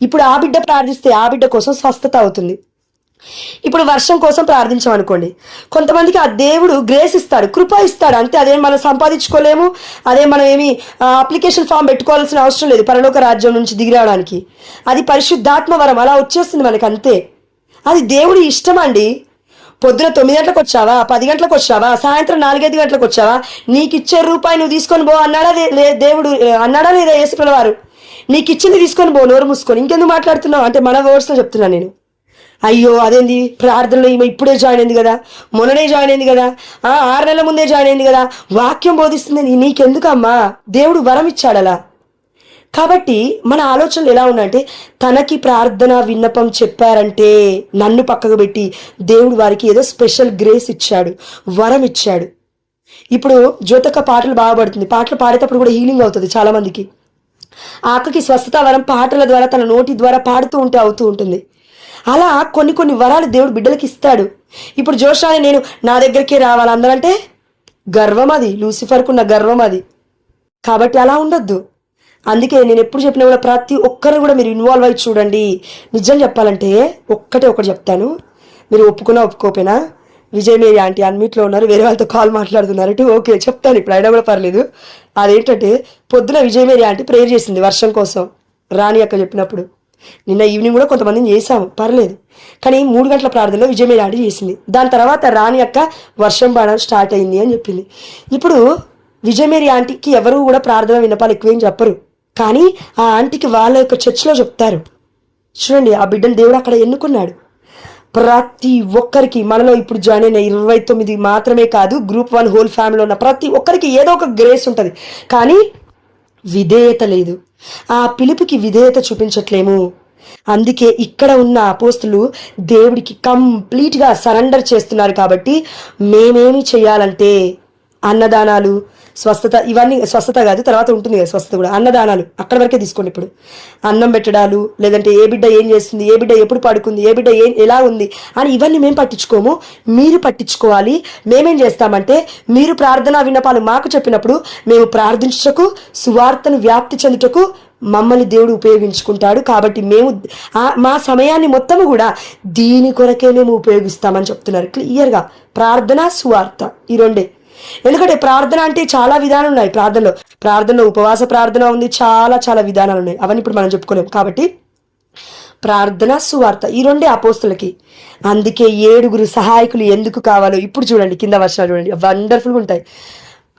ఇప్పుడు ఆ బిడ్డ ప్రార్థిస్తే ఆ బిడ్డ కోసం స్వస్థత అవుతుంది. ఇప్పుడు వర్షం కోసం ప్రార్థించాం అనుకోండి, కొంతమందికి ఆ దేవుడు గ్రేస్ ఇస్తాడు, కృప ఇస్తాడు, అంతే. అదేం మనం సంపాదించుకోలేము, అదే మనం ఏమి అప్లికేషన్ ఫామ్ పెట్టుకోవాల్సిన అవసరం లేదు పరలోక రాజ్యం నుంచి దిగి రావడానికి. అది పరిశుద్ధాత్మ వరం, అలా వచ్చేస్తుంది మనకు, అంతే. అది దేవుడి ఇష్టం అండి. పొద్దున 9 గంటలకు వచ్చావా, 10 గంటలకు వచ్చావా, సాయంత్రం 4-5 గంటలకు వచ్చావా, నీకు ఇచ్చే రూపాయి నువ్వు తీసుకొని పో అన్నాడా దేవుడు, అన్నాడా లేదా యేసు వారు? నీకు ఇచ్చింది తీసుకొని పో, నోరు మూసుకొని. ఇంకెందుకు మాట్లాడుతున్నావు అంటే మన వర్డ్స్లో చెప్తున్నాను నేను. అయ్యో అదేంది ప్రార్థనలో ఈమె ఇప్పుడే జాయిన్ అయింది కదా, మొన్ననే జాయిన్ అయింది కదా, 6 నెలల ముందే జాయిన్ అయింది కదా, వాక్యం బోధిస్తుంది, నీకెందుకమ్మా, దేవుడు వరం ఇచ్చాడు అలా. కాబట్టి మన ఆలోచనలు ఎలా ఉన్నాయంటే, తనకి ప్రార్థన విన్నపం చెప్పారంటే నన్ను పక్కకు పెట్టి దేవుడు వారికి ఏదో స్పెషల్ గ్రేస్ ఇచ్చాడు, వరం ఇచ్చాడు. ఇప్పుడు జ్యోతక్క పాటలు బాగా పాడుతుంది, పాటలు పాడేటప్పుడు కూడా హీలింగ్ అవుతుంది చాలా మందికి. ఆ అక్కకి స్వస్థత వరం పాటల ద్వారా, తన నోటి ద్వారా పాడుతూ ఉంటే అవుతూ ఉంటుంది. అలా కొన్ని వరాలు దేవుడు బిడ్డలకి ఇస్తాడు. ఇప్పుడు జోషాని నేను నా దగ్గరికే రావాలి అందరంటే గర్వం, అది లూసిఫర్కున్న గర్వం అది. కాబట్టి అలా ఉండొద్దు. అందుకే నేను ఎప్పుడు చెప్పినా కూడా ప్రతి ఒక్కరు కూడా మీరు ఇన్వాల్వ్ అయ్యి చూడండి. నిజం చెప్పాలంటే ఒకటి చెప్తాను, మీరు ఒప్పుకున్నా ఒప్పుకోపోయినా, విజయమేరి ఆంటీ అన్నిట్లో ఉన్నారు, వేరే వాళ్ళతో కాల్ మాట్లాడుతున్నారు. ఓకే చెప్తాను ఇప్పుడు, అయినా కూడా పర్లేదు. అదేంటంటే పొద్దున విజయమేరి ఆంటీ ప్రేయర్ చేసింది వర్షం కోసం రాణి అక్క చెప్పినప్పుడు. నిన్న ఈవినింగ్ కూడా కొంతమందిని చేసాము, పర్లేదు. కానీ 3 గంటల ప్రార్థనలో విజయమేరి ఆంటీ చేసింది. దాని తర్వాత రాణి అక్క వర్షం పడడం స్టార్ట్ అయింది అని చెప్పింది. ఇప్పుడు విజయమేరి ఆంటీకి ఎవరు కూడా ప్రార్థన విన్నపాలు ఎక్కువేం చెప్పరు, కానీ ఆ ఆంటీకి వాళ్ళ యొక్క చర్చ్లో చెప్తారు. చూడండి, ఆ బిడ్డను దేవుడు అక్కడ ఎన్నుకున్నాడు. ప్రతి ఒక్కరికి మనలో ఇప్పుడు జాయిన్ అయిన 29 మాత్రమే కాదు, గ్రూప్ 1 హోల్ ఫ్యామిలీలో ఉన్న ప్రతి ఒక్కరికి ఏదో ఒక గ్రేస్ ఉంటుంది, కానీ విధేయత లేదు. ఆ పిలుపుకి విధేయత చూపించట్లేము. అందుకే ఇక్కడ ఉన్న అపోస్తులు దేవుడికి కంప్లీట్గా సరెండర్ చేస్తున్నారు. కాబట్టి మేమేమి చేయాలంటే అన్నదానాలు, స్వస్థత, ఇవన్నీ స్వస్థత కాదు, తర్వాత ఉంటుంది కదా స్వస్థత కూడా, అన్నదానాలు అక్కడ వరకే తీసుకోండి. ఇప్పుడు అన్నం పెట్టడాలు, లేదంటే ఏ బిడ్డ ఏం చేస్తుంది, ఏ బిడ్డ ఎప్పుడు పడుకుంది, ఏ బిడ్డ ఎలా ఉంది అని ఇవన్నీ మేము పట్టించుకోము, మీరు పట్టించుకోవాలి. మేమేం చేస్తామంటే మీరు ప్రార్థనా విన్నపాలు మాకు చెప్పినప్పుడు మేము ప్రార్థించుటకు, సువార్తను వ్యాప్తి చెందుటకు మమ్మల్ని దేవుడు ఉపయోగించుకుంటాడు. కాబట్టి మేము మా సమయాన్ని మొత్తము కూడా దీని కొరకే మేము ఉపయోగిస్తామని చెప్తున్నారు క్లియర్గా. ప్రార్థన, సువార్త, ఈ రెండే. ఎందుకంటే ప్రార్థన అంటే చాలా విధానాలు ఉన్నాయి. ప్రార్థనలో ఉపవాస ప్రార్థన ఉంది, చాలా చాలా విధానాలు ఉన్నాయి, అవన్నీ ఇప్పుడు మనం చెప్పుకోలేము. కాబట్టి ప్రార్థన, సువార్త, ఈ రెండే అపోస్తులకి. అందుకే 7 సహాయకులు ఎందుకు కావాలో ఇప్పుడు చూడండి, కింద వచనాలు చూడండి, వండర్ఫుల్గా ఉంటాయి.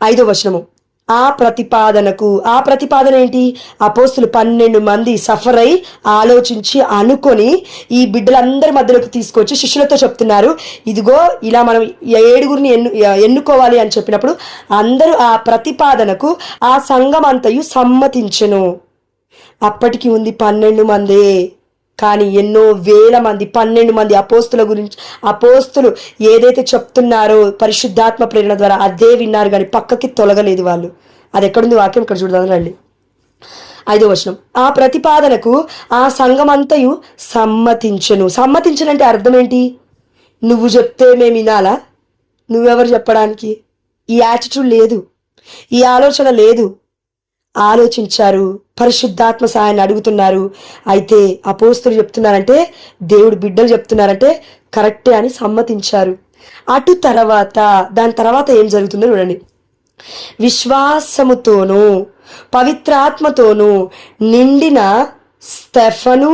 5వ వచనము, ఆ ప్రతిపాదన ఏంటి? అపోస్తులు 12 మంది సఫర్ అయి ఆలోచించి అనుకొని ఈ బిడ్డలందరి మధ్యలోకి తీసుకొచ్చి శిష్యులతో చెప్తున్నారు, ఇదిగో ఇలా మనం 7 ఎన్నుకోవాలి అని చెప్పినప్పుడు అందరూ ఆ ప్రతిపాదనకు ఆ సంఘం అంతయు సమ్మతించెను. అప్పటికి ఉంది 12 మందే, కానీ ఎన్నో వేల మంది 12 మంది అపోస్తుల గురించి, అపోస్తులు ఏదైతే చెప్తున్నారో పరిశుద్ధాత్మ ప్రేరణ ద్వారా అదే విన్నారు, కానీ పక్కకి తొలగలేదు వాళ్ళు. అది ఎక్కడుంది వాక్యం? ఇక్కడ చూడదాం రండి. 5వ వచనం, ఆ ప్రతిపాదనకు ఆ సంఘమంతయు సమ్మతించెను. సమ్మతించనంటే అర్థం ఏంటి? నువ్వు చెప్తే మేము వినాలా? నువ్వెవరు చెప్పడానికి? ఈ యాటిట్యూడ్ లేదు, ఈ ఆలోచన లేదు. ఆలోచించారు, పరిశుద్ధాత్మ సహాయాన్ని అడుగుతున్నారు. అయితే అపోస్తులు చెప్తున్నారంటే, దేవుడు బిడ్డలు చెప్తున్నారంటే కరెక్టే అని సమ్మతించారు. దాని తర్వాత ఏం జరుగుతుందో చూడండి. విశ్వాసముతోనూ పవిత్రాత్మతోనూ నిండిన స్తెఫను,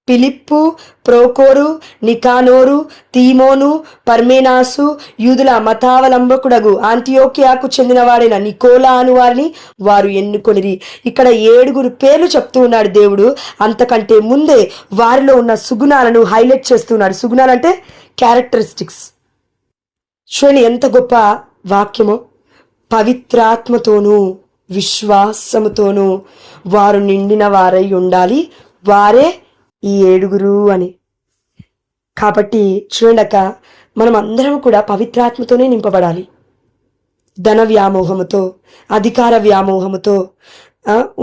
ఫిలిప్పు, ప్రోకోరు, నికానోరు, తీమోను, పర్మేనాసు, యూదుల మతావలంబకుడగు అంతియోకియాకు చెందినవాడైన నికోలా అను వారిని వారు ఎన్నుకొనిరి. ఇక్కడ 7 పేర్లు చెప్తూ ఉన్నాడు దేవుడు. అంతకంటే ముందే వారిలో ఉన్న సుగుణాలను హైలైట్ చేస్తున్నాడు. సుగుణాలంటే క్యారెక్టరిస్టిక్స్. చూడండి ఎంత గొప్ప వాక్యమో. పవిత్రాత్మతోనూ విశ్వాసముతోనూ వారు నిండిన వారై ఉండాలి, వారే ఈ 7 అని. కాబట్టి చూడండక, మనం అందరం కూడా పవిత్రాత్మతోనే నింపబడాలి. ధన వ్యామోహముతో, అధికార వ్యామోహముతో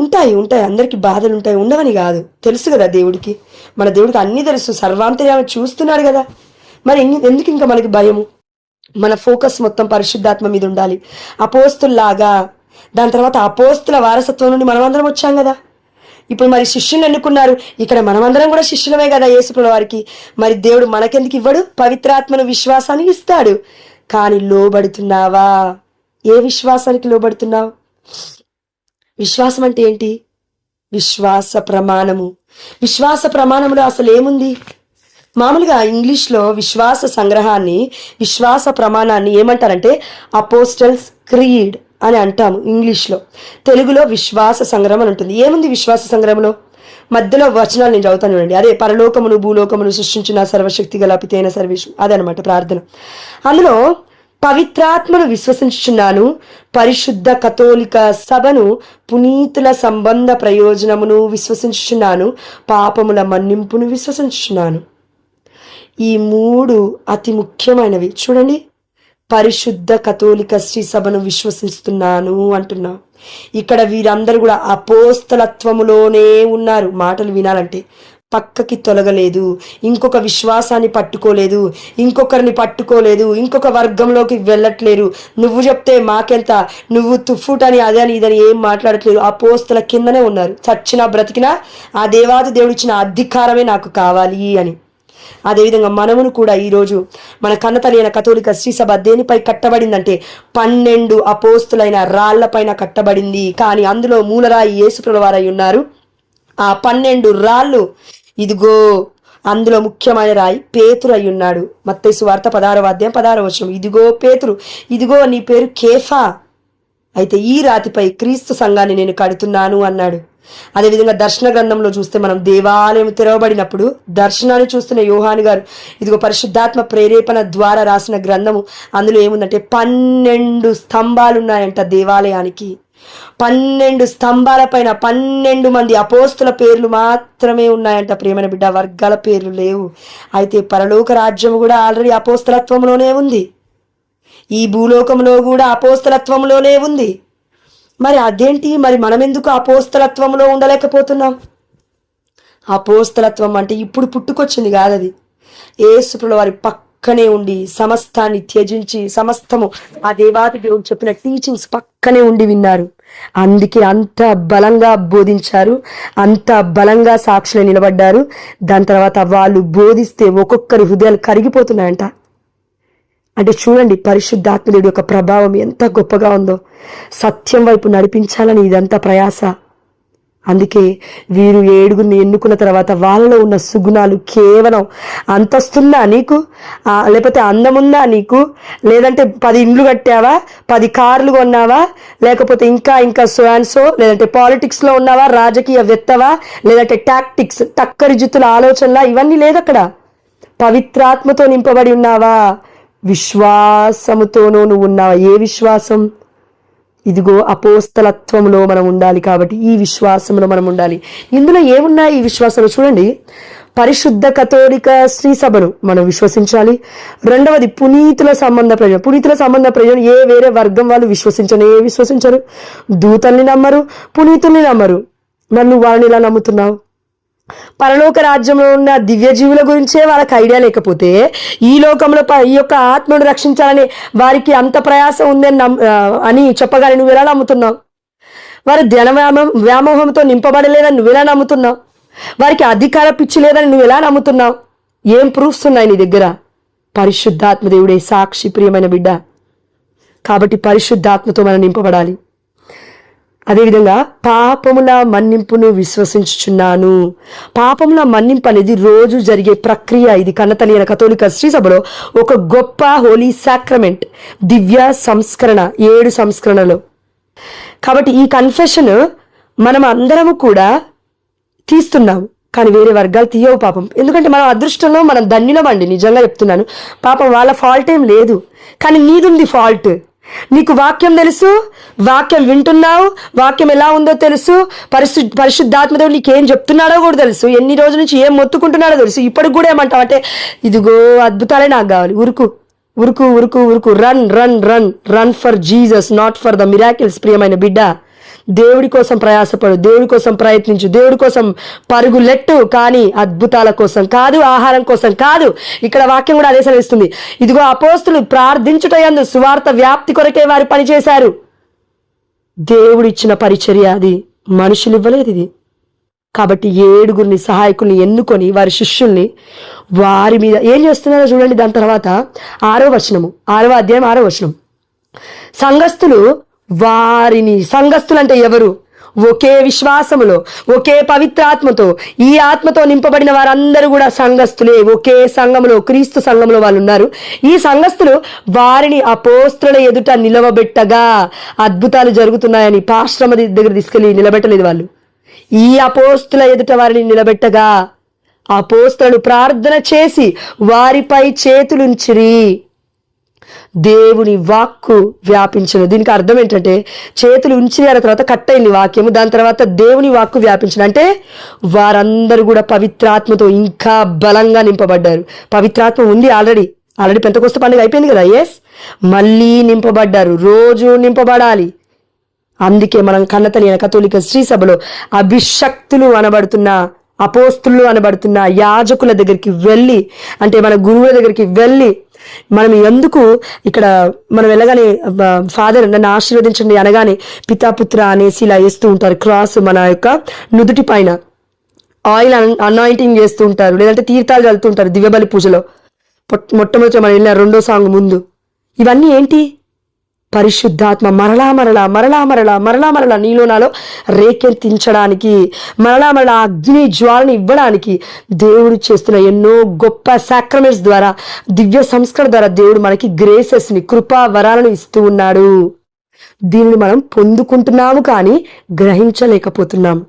ఉంటాయి అందరికీ బాధలు ఉంటాయి, ఉండవని కాదు. తెలుసు కదా దేవుడికి, మన దేవుడికి అన్నీ తెలుసు, సర్వాంతర్యామి చూస్తున్నాడు కదా. మరి ఎందుకు ఇంకా మనకి భయము? మన ఫోకస్ మొత్తం పరిశుద్ధాత్మ మీద ఉండాలి, అపోస్తుల్లాగా. దాని తర్వాత అపోస్తుల వారసత్వం నుండి మనమందరం వచ్చాం కదా. ఇప్పుడు మరి శిష్యులు ఎన్నుకున్నారు, ఇక్కడ మనమందరం కూడా శిష్యులమే కదా యేసుప్రభుల వారికి. మరి దేవుడు మనకెందుకు ఇవ్వడు? పవిత్రాత్మను, విశ్వాసాన్ని ఇస్తాడు. కానీ లోబడుతున్నావా? ఏ విశ్వాసానికి లోబడుతున్నావు? విశ్వాసం అంటే ఏంటి? విశ్వాస ప్రమాణము. విశ్వాస ప్రమాణంలో అసలు ఏముంది? మామూలుగా ఇంగ్లీష్లో విశ్వాస సంగ్రహాన్ని, విశ్వాస ప్రమాణాన్ని ఏమంటారంటే అపోస్టల్స్ క్రీడ్ అని అంటాము ఇంగ్లీష్లో. తెలుగులో విశ్వాస సంగ్రహం అని ఉంటుంది. ఏముంది విశ్వాస సంగ్రహంలో? మధ్యలో వచనాలు నేను చదువుతాను చూడండి. అదే పరలోకమును భూలోకమును సృష్టించిన సర్వశక్తి గల పితైన సర్వేశ్వరుడు, అదనమాట ప్రార్థన. అందులో పవిత్రాత్మను విశ్వసించుచున్నాను, పరిశుద్ధ కథోలిక సభను, పునీతుల సంబంధ ప్రయోజనమును విశ్వసించుచున్నాను, పాపముల మన్నింపును విశ్వసించుచున్నాను. ఈ 3 అతి ముఖ్యమైనవి. చూడండి, పరిశుద్ధ కథోలిక శ్రీ సభను విశ్వసిస్తున్నాను అంటున్నా. ఇక్కడ వీరందరూ కూడా అపోస్తలత్వములోనే ఉన్నారు. మాటలు వినాలంటే పక్కకి తొలగలేదు, ఇంకొక విశ్వాసాన్ని పట్టుకోలేదు, ఇంకొకరిని పట్టుకోలేదు, ఇంకొక వర్గంలోకి వెళ్ళట్లేరు. నువ్వు చెప్తే మాకెంత, నువ్వు తుఫుటని అదని ఇదని ఏం మాట్లాడట్లేదు. అపోస్తల కిందనే ఉన్నారు. చచ్చినా బ్రతికినా ఆ దేవాది దేవుడు ఇచ్చిన అధికారమే నాకు కావాలి అని. అదేవిధంగా మనమును కూడా ఈరోజు మన కన్నతల్లి అయిన కథోలిక శ్రీ సభ దేనిపై కట్టబడిందంటే 12 అపోస్తులైన రాళ్లపైన కట్టబడింది. కానీ అందులో మూలరాయి యేసుప్రభుల వారై ఉన్నారు. ఆ 12 రాళ్ళు ఇదిగో అందులో ముఖ్యమైన రాయి పేతురు అయి ఉన్నాడు. మత్తయి సువార్త 16వ అధ్యాయం 16వ వచనం, ఇదిగో పేతురు, ఇదిగో నీ పేరు కేఫా, అయితే ఈ రాతిపై క్రీస్తు సంఘాన్ని నేను కడుతున్నాను అన్నాడు. అదేవిధంగా దర్శన గ్రంథంలో చూస్తే మనం దేవాలయం తెరవబడినప్పుడు దర్శనాన్ని చూస్తున్న యోహాను గారు ఇదిగో పరిశుద్ధాత్మ ప్రేరేపణ ద్వారా రాసిన గ్రంథము, అందులో ఏముందంటే 12 స్తంభాలు ఉన్నాయంట దేవాలయానికి. 12 స్తంభాల పైన 12 మంది అపోస్తుల పేర్లు మాత్రమే ఉన్నాయంట. ప్రియమైన బిడ్డ, వర్గాల పేర్లు లేవు. అయితే పరలోక రాజ్యము కూడా ఆల్రెడీ అపోస్తలత్వంలోనే ఉంది, ఈ భూలోకంలో కూడా అపోస్తలత్వంలోనే ఉంది. మరి అదేంటి, మరి మనం ఎందుకు అపోస్తలత్వంలో ఉండలేకపోతున్నాం? అపోస్తలత్వం అంటే ఇప్పుడు పుట్టుకొచ్చింది కాదది. యేసుప్రభుల వారి పక్కనే ఉండి సమస్తాన్ని త్యజించి సమస్తము ఆ దేవాది దేవుడు చెప్పిన టీచింగ్స్ పక్కనే ఉండి విన్నారు. అందుకే అంత బలంగా బోధించారు, అంత బలంగా సాక్షులు నిలబడ్డారు. దాని తర్వాత వాళ్ళు బోధిస్తే ఒక్కొక్కరి హృదయాలు కరిగిపోతున్నాయంట. అంటే చూడండి పరిశుద్ధాత్మదేవుడి యొక్క ప్రభావం ఎంత గొప్పగా ఉందో. సత్యం వైపు నడిపించాలని ఇదంతా ప్రయాస. అందుకే వీరు 7గురిని ఎన్నుకున్న తర్వాత వాళ్ళలో ఉన్న సుగుణాలు కేవలం అంతస్తుందా నీకు, లేకపోతే అందముందా నీకు, లేదంటే 10 ఇండ్లు కట్టావా, 10 కార్లు కొన్నావా, లేకపోతే ఇంకా సో అండ్ సో, లేదంటే పాలిటిక్స్లో ఉన్నావా, రాజకీయ వెత్తవా, లేదంటే టాక్టిక్స్ టక్కరి జుత్తుల ఆలోచనలా, ఇవన్నీ లేదు అక్కడ. పవిత్రాత్మతో నింపబడి ఉన్నావా, విశ్వాసముతోనూ నువ్వు ఉన్నావా? ఏ విశ్వాసం? ఇదిగో అపోస్తలత్వంలో మనం ఉండాలి. కాబట్టి ఈ విశ్వాసంలో మనం ఉండాలి. ఇందులో ఏమున్నాయి ఈ విశ్వాసంలో? చూడండి, పరిశుద్ధ కథోలిక శ్రీ సభను మనం విశ్వసించాలి. రెండవది పునీతుల సంబంధ ప్రయోజనం. పునీతుల సంబంధ ప్రయోజనం ఏ వేరే వర్గం వాళ్ళు విశ్వసించరు. దూతల్ని నమ్మరు, పునీతుల్ని నమ్మరు. మరి నువ్వు వాళ్ళని ఇలా నమ్ముతున్నావు? పరలోక రాజ్యంలో ఉన్న దివ్య జీవుల గురించే వాళ్ళకి ఐడియా లేకపోతే ఈ లోకంలో ఈ యొక్క ఆత్మను రక్షించాలని వారికి అంత ప్రయాసం ఉందని అని చెప్పగానే నువ్వు ఎలా నమ్ముతున్నావు? వారు ధన వ్యామోహంతో నింపబడలేదని నువ్వు ఎలా నమ్ముతున్నావు? వారికి అధికార పిచ్చి లేదని నువ్వు ఎలా నమ్ముతున్నావు? ఏం ప్రూఫ్స్ ఉన్నాయి నీ దగ్గర? పరిశుద్ధాత్మదేవుడే సాక్షి, ప్రియమైన బిడ్డ. కాబట్టి పరిశుద్ధాత్మతో మనం నింపబడాలి. అదేవిధంగా పాపముల మన్నింపును విశ్వసించుచున్నాను. పాపముల మన్నింపు అనేది రోజు జరిగే ప్రక్రియ. ఇది కన్నతల్లి అయిన కథోలిక శ్రీ సభలో ఒక గొప్ప హోలీ సాక్రమెంట్, దివ్య సంస్కరణ, 7 సంస్కరణలు. కాబట్టి ఈ కన్ఫెషన్ మనం అందరము కూడా తీస్తున్నాము, కానీ వేరే వర్గాలు తీయవు పాపం. ఎందుకంటే మనం అదృష్టంలో మనం ధన్యులమండి, నిజంగా చెప్తున్నాను. పాపం వాళ్ళ ఫాల్ట్ ఏం లేదు, కానీ నీదుంది ఫాల్ట్. నీకు వాక్యం తెలుసు, వాక్యం వింటున్నావు, వాక్యం ఎలా ఉందో తెలుసు, పరిశుద్ధాత్మదేవుడు నీకేం చెప్తున్నాడో కూడా తెలుసు, ఎన్ని రోజుల నుంచి ఏం మొత్తుకుంటున్నాడో తెలుసు. ఇప్పటికి కూడా ఏమంటావు అంటే ఇదిగో అద్భుతాలే నాకు కావాలి. ఉరుకు, run for Jesus, not for the miracles. ప్రియమైన బిడ్డ, దేవుడి కోసం ప్రయాసపడు, దేవుడి కోసం ప్రయత్నించు, దేవుడి కోసం పరుగులెట్టు, కానీ అద్భుతాల కోసం కాదు, ఆహారం కోసం కాదు. ఇక్కడ వాక్యం కూడా అదే సెలవిస్తుంది. ఇదిగో అపోస్తులు ప్రార్థించుటయందు సువార్త వ్యాప్తి కొరకే వారు పనిచేశారు. దేవుడు ఇచ్చిన పరిచర్య అది, మనుషులు ఇవ్వలేదు ఇది. కాబట్టి 7గురిని సహాయకుల్ని ఎన్నుకొని వారి శిష్యుల్ని వారి మీద ఏం చేస్తున్నారో చూడండి. దాని తర్వాత 6వ వచనము, 6వ అధ్యాయం 6వ వచనం, సంఘస్థులు అంటే ఎవరు? ఒకే విశ్వాసములో, ఒకే పవిత్రాత్మతో, ఈ ఆత్మతో నింపబడిన వారందరూ కూడా సంఘస్థులే. ఒకే సంఘములో, క్రీస్తు సంఘంలో వాళ్ళు ఉన్నారు. ఈ సంఘస్థులు వారిని అపోస్తుల ఎదుట నిలవబెట్టగా అద్భుతాలు జరుగుతున్నాయని పాశ్రమ దగ్గర తీసుకెళ్లి నిలబెట్టలేదు వాళ్ళు. ఈ అపోస్తుల ఎదుట వారిని నిలబెట్టగా అపోస్తులను ప్రార్థన చేసి వారిపై చేతులుంచిరి. దేవుని వాక్కు వ్యాపించను. దీనికి అర్థం ఏంటంటే చేతులు ఉంచిన తర్వాత కట్ అయింది వాక్యము, దాని తర్వాత దేవుని వాక్కు వ్యాపించను. అంటే వారందరూ కూడా పవిత్రాత్మతో ఇంకా బలంగా నింపబడ్డారు. పవిత్రాత్మ ఉంది ఆల్రెడీ పెంతెకోస్తు పండుగ అయిపోయింది కదా. మళ్ళీ నింపబడ్డారు, రోజు నింపబడాలి. అందుకే మనం కన్నతల్లి అయిన కథోలిక శ్రీ సభలో అభిషక్తులు అనబడుతున్న, అపోస్తులు అనబడుతున్న యాజకుల దగ్గరికి వెళ్ళి, అంటే మన గురువుల దగ్గరికి వెళ్ళి మనం ఎందుకు ఇక్కడ మనం వెళ్ళగానే ఫాదర్ నన్ను ఆశీర్వదించండి అనగానే పితాపుత్ర అనేసి ఇలా వేస్తూ ఉంటారు క్రాస్ మన యొక్క నుదుటి పైన. ఆయిల్ అనాయింటింగ్ చేస్తూ ఉంటారు, లేదంటే తీర్థాలు చల్లుతుంటారు దివ్యబలి పూజలో. మొట్టమొదటి మనం వెళ్ళిన 2వ సాంగ్ ముందు. ఇవన్నీ ఏంటి? పరిశుద్ధాత్మ మరలా మరలా మరలా మరలా మరలా మరలా నీలో నాలో రేకెత్తించడానికి, మరలా మరలా అగ్ని జ్వాలని ఇవ్వడానికి దేవుడు చేస్తున్న ఎన్నో గొప్ప సాక్రమెంట్స్ ద్వారా, దివ్య సంస్కరణ ద్వారా దేవుడు మనకి గ్రేసెస్ని, కృపా వరాలను ఇస్తూ ఉన్నాడు. దీనిని మనం పొందుకుంటున్నాము కానీ గ్రహించలేకపోతున్నాము,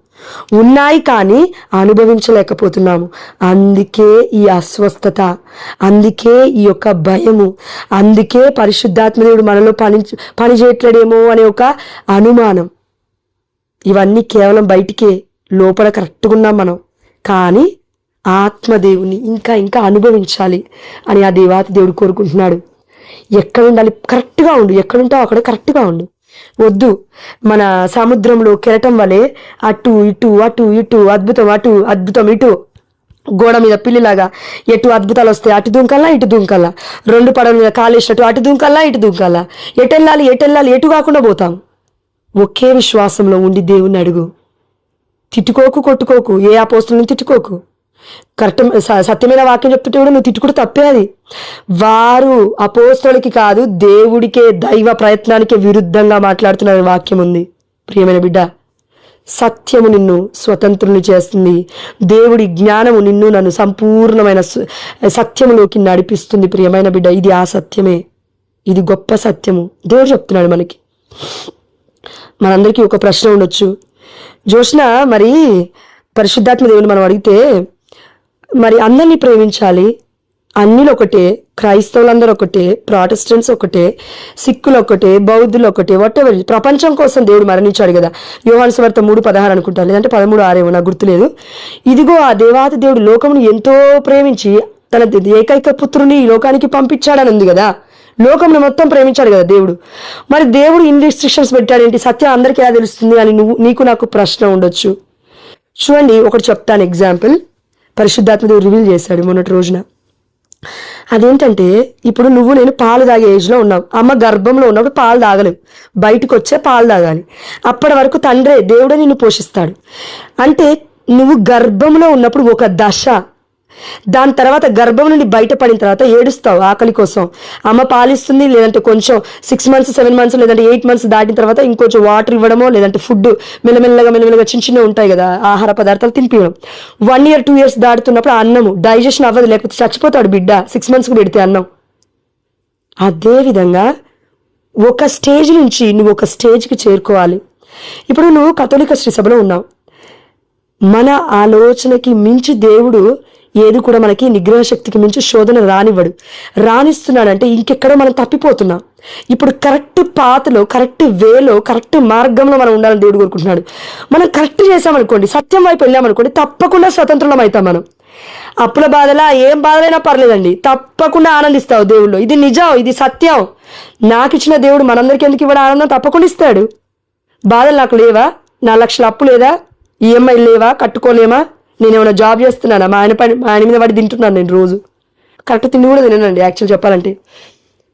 ఉన్నాయి కానీ అనుభవించలేకపోతున్నాము. అందుకే ఈ అస్వస్థత, అందుకే ఈ యొక్క భయము, అందుకే పరిశుద్ధాత్మదేవుడు మనలో పని చేయట్లేడేమో అనే ఒక అనుమానం. ఇవన్నీ కేవలం బయటికే, లోపల కరెక్ట్గా ఉన్నాం మనం, కానీ ఆత్మదేవుని ఇంకా ఇంకా అనుభవించాలి అని ఆ దేవాతి దేవుడు కోరుకుంటున్నాడు. ఎక్కడ ఉండాలి? కరెక్ట్గా ఉండు, ఎక్కడుంటావు అక్కడ కరెక్ట్గా ఉండు. వద్దు మన సముద్రంలో కెరటం వలె అటు ఇటు అటు ఇటు, అద్భుతం అటు అద్భుతం ఇటు, గోడ మీద పిల్లిలాగా ఎటు అద్భుతాలు వస్తాయి అటు దుంకల్లా ఇటు దుంకల్లా, 2 పడవల మీద కాలేసినట్టు అటు దుంకల్లా ఇటు దుంకల్లా, ఎటెళ్ళాలి ఎటు కాకుండా పోతాం. ఒకే విశ్వాసంలో ఉండి దేవుణ్ణి అడుగు. తిట్టుకోకు, కొట్టుకోకు, ఏ అపోస్తులను తిట్టుకోకు. కరెక్ట్ సత్యమైన వాక్యం చెప్తుంటే కూడా నువ్వు తిట్టుకుంటూ తప్పే. అది వారు అపోస్తులకి కాదు, దేవుడికే, దైవ ప్రయత్నానికే విరుద్ధంగా మాట్లాడుతున్న వాక్యం ఉంది. ప్రియమైన బిడ్డ, సత్యము నిన్ను స్వతంత్రుని చేస్తుంది. దేవుడి జ్ఞానము నిన్ను నన్ను సంపూర్ణమైన సత్యములోకి నడిపిస్తుంది. ప్రియమైన బిడ్డ, ఇది ఆ సత్యమే, ఇది గొప్ప సత్యము. దేవుడు చెప్తున్నాడు మనకి. మనందరికీ ఒక ప్రశ్న ఉండొచ్చు, జోష్న మరి పరిశుద్ధాత్మ దేవుని మనం అడిగితే మరి అందరినీ ప్రేమించాలి, అన్నిలు ఒకటే, క్రైస్తవులందరూ ఒకటే, ప్రాటెస్టెంట్స్ ఒకటే, సిక్కులు ఒకటే, బౌద్ధులు ఒకటే, వాటెవర్, ప్రపంచం కోసం దేవుడు మరణించాడు కదా. యోహాను సువార్త 3:16 అనుకుంటాను, లేదంటే 13:6 నాకు గుర్తులేదు. ఇదిగో ఆ దేవాతి దేవుడు లోకమును ఎంతో ప్రేమించి తన ఏకైక పుత్రుని ఈ లోకానికి పంపించాడని ఉంది కదా. లోకంలో మొత్తం ప్రేమించాడు కదా దేవుడు. మరి దేవుడు ఇన్ని రిస్ట్రిక్షన్స్ పెట్టాడేంటి? సత్యం అందరికీ ఎలా తెలుస్తుంది అని నీకు నాకు ప్రశ్న ఉండొచ్చు. చూడండి, ఒకటి చెప్తాను ఎగ్జాంపుల్. పరిశుద్ధాత్మ దేవుడు రివీల్ చేశాడు మొన్నటి రోజున. అదేంటంటే, ఇప్పుడు నువ్వు నేను పాలు తాగే ఏజ్లో ఉన్నావు. అమ్మ గర్భంలో ఉన్నప్పుడు పాలు తాగలేవు, బయటకు వచ్చే పాలు తాగాలి. అప్పటి వరకు తండ్రే, దేవుడే నిన్ను పోషిస్తాడు. అంటే నువ్వు గర్భంలో ఉన్నప్పుడు ఒక దశ, దాని తర్వాత గర్భం నుండి బయటపడిన తర్వాత ఏడుస్తావు ఆకలి కోసం. అమ్మ పాలిస్తుంది, లేదంటే కొంచెం 6 months 7 months లేదంటే 8 months దాటిన తర్వాత ఇంకొంచెం వాటర్ ఇవ్వడమో, లేదంటే ఫుడ్ మెల్లమెల్లగా చిన్న ఉంటాయి కదా ఆహార పదార్థాలు తినిపించడం. 1 year 2 years దాటుతున్నప్పుడు అన్నము డైజెషన్ అవ్వదు, లేకపోతే చచ్చిపోతాడు బిడ్డ 6 months పెడితే అన్నం. అదేవిధంగా ఒక స్టేజ్ నుంచి నువ్వు ఒక స్టేజ్కి చేరుకోవాలి. ఇప్పుడు నువ్వు కథోలిక శ్రీ సభలో ఉన్నావు. మన ఆలోచనకి మించి దేవుడు ఏది కూడా మనకి నిగ్రహ శక్తికి మించి శోధన రానిస్తున్నాడంటే ఇంకెక్కడో మనం తప్పిపోతున్నాం. ఇప్పుడు కరెక్ట్ పాత్లో, కరెక్ట్ వేలో, కరెక్ట్ మార్గంలో మనం ఉండాలని దేవుడు కోరుకుంటున్నాడు. మనం కరెక్ట్ చేసామనుకోండి, సత్యం వైపు వెళ్ళామనుకోండి, తప్పకుండా స్వతంత్రం అవుతాం. మనం అప్పుల బాధలా ఏం బాధలైనా పర్లేదండి, తప్పకుండా ఆనందిస్తావు దేవుళ్ళు. ఇది నిజం, ఇది సత్యం. నాకు ఇచ్చిన దేవుడు మనందరికీ ఎందుకు ఇవ్వడం? ఆనందం తప్పకుండా ఇస్తాడు. బాధలు నాకు లేవా? 4 లక్షల అప్పు లేదా? ఈఎంఐ లేవా? కట్టుకోలేమా? నేనేమైనా జాబ్ చేస్తున్నానా? మా ఆయన మీద పడి తింటున్నాను నేను రోజు. కరెక్ట్ తిండి కూడా తినండి. యాక్చువల్ చెప్పాలంటే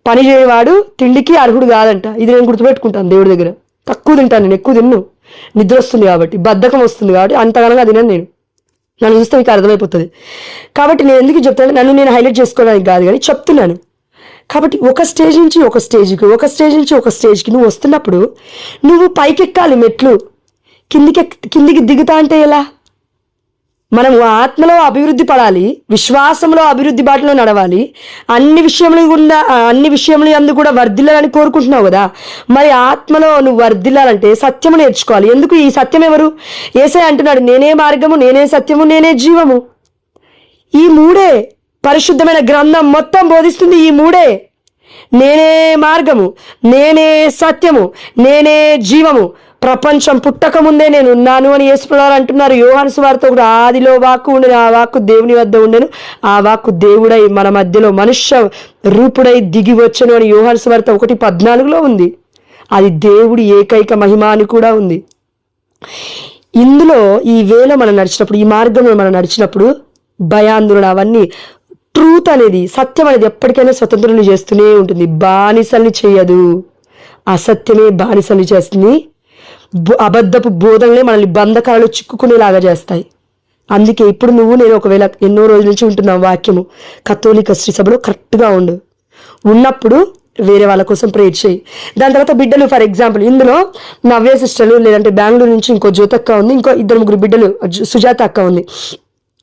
పని చేయవాడు తిండికి అర్హుడు కాదంట. ఇది నేను గుర్తుపెట్టుకుంటాను దేవుడి దగ్గర. తక్కువ తింటాను నేను, ఎక్కువ తిన్ను. నిద్ర వస్తుంది కాబట్టి, బద్ధకం వస్తుంది కాబట్టి అంతగానగా తినను నేను. నన్ను చూస్తే మీకు అర్థమైపోతుంది. కాబట్టి నేను ఎందుకు చెప్తాను, నన్ను నేను హైలైట్ చేసుకోవడానికి కాదు కానీ చెప్తున్నాను. కాబట్టి ఒక స్టేజ్ నుంచి ఒక స్టేజ్కి, ఒక స్టేజ్ నుంచి ఒక స్టేజ్కి నువ్వు వస్తున్నప్పుడు నువ్వు పైకెక్కాలి మెట్లు. కిందికి దిగుతా అంటే ఎలా? మనం ఆత్మలో అభివృద్ధి పడాలి, విశ్వాసంలో అభివృద్ధి బాటలో నడవాలి, అన్ని విషయములు అందు కూడా వర్ధిల్లాలని కోరుకుంటున్నావు కదా. మరి ఆత్మలో నువ్వు వర్ధిల్లాలంటే సత్యము నేర్చుకోవాలి. ఎందుకు? ఈ సత్యం ఎవరు? యేసయ్య అంటున్నాడు, నేనే మార్గము, నేనే సత్యము, నేనే జీవము. ఈ 3 పరిశుద్ధమైన గ్రంథం మొత్తం బోధిస్తుంది. ఈ 3 నేనే మార్గము, నేనే సత్యము, నేనే జీవము. ప్రపంచం పుట్టక ముందే నేను ఉన్నాను అని యేసుప్రభువు అంటున్నారు. యోహాను సువార్త కూడా, ఆదిలో వాక్కు ఉండెను, ఆ వాక్కు దేవుని వద్ద ఉండెను, ఆ వాక్కు దేవుడై మన మధ్యలో మనుష్య రూపుడై దిగి వచ్చెను అని యోహాను సువార్త 1:14 ఉంది. అది దేవుడి ఏకైక మహిమ అని కూడా ఉంది. ఇందులో ఈ వేలో మనం నడిచినప్పుడు, ఈ మార్గంలో మనం నడిచినప్పుడు భయాందోళన అవన్నీ, ట్రూత్ అనేది, సత్యం అనేది ఎప్పటికైనా స్వతంత్రుని చేస్తూనే ఉంటుంది. బానిసల్ని చేయదు. అసత్యమే బానిసల్ని చేస్తుంది. అబద్ధపు బోధనలే మనల్ని బంధకాలలో చిక్కుకునేలాగా చేస్తాయి. అందుకే ఇప్పుడు నేను ఒకవేళ ఎన్నో రోజుల నుంచి ఉంటున్నా వాక్యము, కథోలిక శ్రీ సభలో కరెక్ట్గా ఉన్నప్పుడు వేరే వాళ్ళ కోసం ప్రేర్ చేయి. దాని తర్వాత బిడ్డలు, ఫర్ ఎగ్జాంపుల్ ఇందులో నవ్య సిస్టర్లు, లేదంటే బెంగళూరు నుంచి ఇంకో జ్యోతక్క ఉంది, ఇంకో 2-3 బిడ్డలు, సుజాత అక్క ఉంది.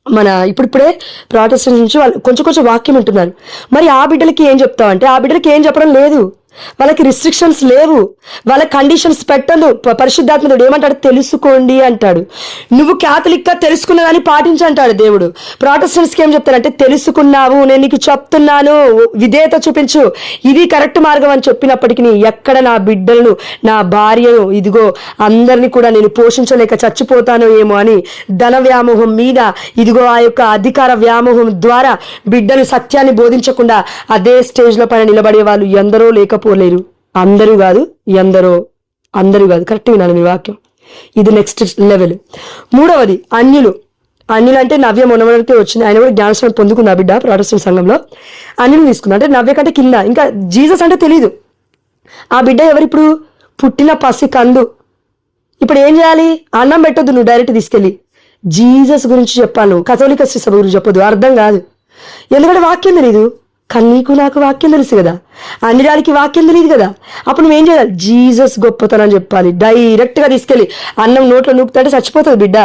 మన ఇప్పుడిప్పుడే ప్రాటెస్టెంట్స్ నుంచి వాళ్ళు కొంచెం వాక్యం ఉంటున్నారు. మరి ఆ బిడ్డలకి ఏం చెప్తావంటే, ఆ బిడ్డలకి ఏం చెప్పడం లేదు, వాళ్ళకి రిస్ట్రిక్షన్స్ లేవు, వాళ్ళ కండిషన్స్ పెట్టదు. పరిశుద్ధాత్మ దేవుడు ఏమంటాడు, తెలుసుకోండి అంటాడు. నువ్వు క్యాథలిక్గా తెలుసుకున్నదాన్ని పాటించంటాడు దేవుడు. ప్రాటెస్టెంట్స్కి ఏం చెప్తారంటే, తెలుసుకున్నావు, నేను నీకు చెప్తున్నాను, విధేయత చూపించు, ఇది కరెక్ట్ మార్గం అని చెప్పినప్పటికీ ఎక్కడ నా బిడ్డలను, నా భార్యను, ఇదిగో అందరినీ కూడా నేను పోషించలేక చచ్చిపోతాను ఏమో అని ధన వ్యామోహం మీద, ఇదిగో ఆ యొక్క అధికార వ్యామోహం ద్వారా బిడ్డలు సత్యాన్ని బోధించకుండా అదే స్టేజ్లో పైన నిలబడే వాళ్ళు ఎందరో లేకపోలేరు. అందరూ కాదు, అందరూ కాదు. కరెక్ట్ వినాలి మీ వాక్యం. ఇది నెక్స్ట్ లెవెల్. 3వది అన్యులు. అన్యులు అంటే నవ్య మొన్నటికే వచ్చింది, ఆయన కూడా జ్ఞానస్నానం పొందుకుంది ఆ బిడ్డ ప్రాటెస్టెంట్ సంఘంలో. అన్యులు తీసుకుంది అంటే నవ్య కంటే కింద, ఇంకా జీసస్ అంటే తెలీదు. ఆ బిడ్డ ఎవరిప్పుడు, పుట్టిన పసి కందు. ఇప్పుడు ఏం చేయాలి, అన్నం పెట్టొద్దు, నువ్వు డైరెక్ట్ తీసుకెళ్ళి జీసస్ గురించి చెప్పాలి. నువ్వు కథోలిక శ్రీ సభ గురించి చెప్పొద్దు, అర్థం కాదు. ఎందుకంటే వాక్యం తెలీదు. కానీ నీకు నాకు వాక్యం తెలుసు కదా, అన్నిడానికి వాక్యం తెలియదు కదా. అప్పుడు నువ్వేం చేయాలి, జీసస్ గొప్పతనం చెప్పాలి. డైరెక్ట్గా తీసుకెళ్ళి అన్నం నోట్లో నూపుతాంటే చచ్చిపోతుంది బిడ్డ,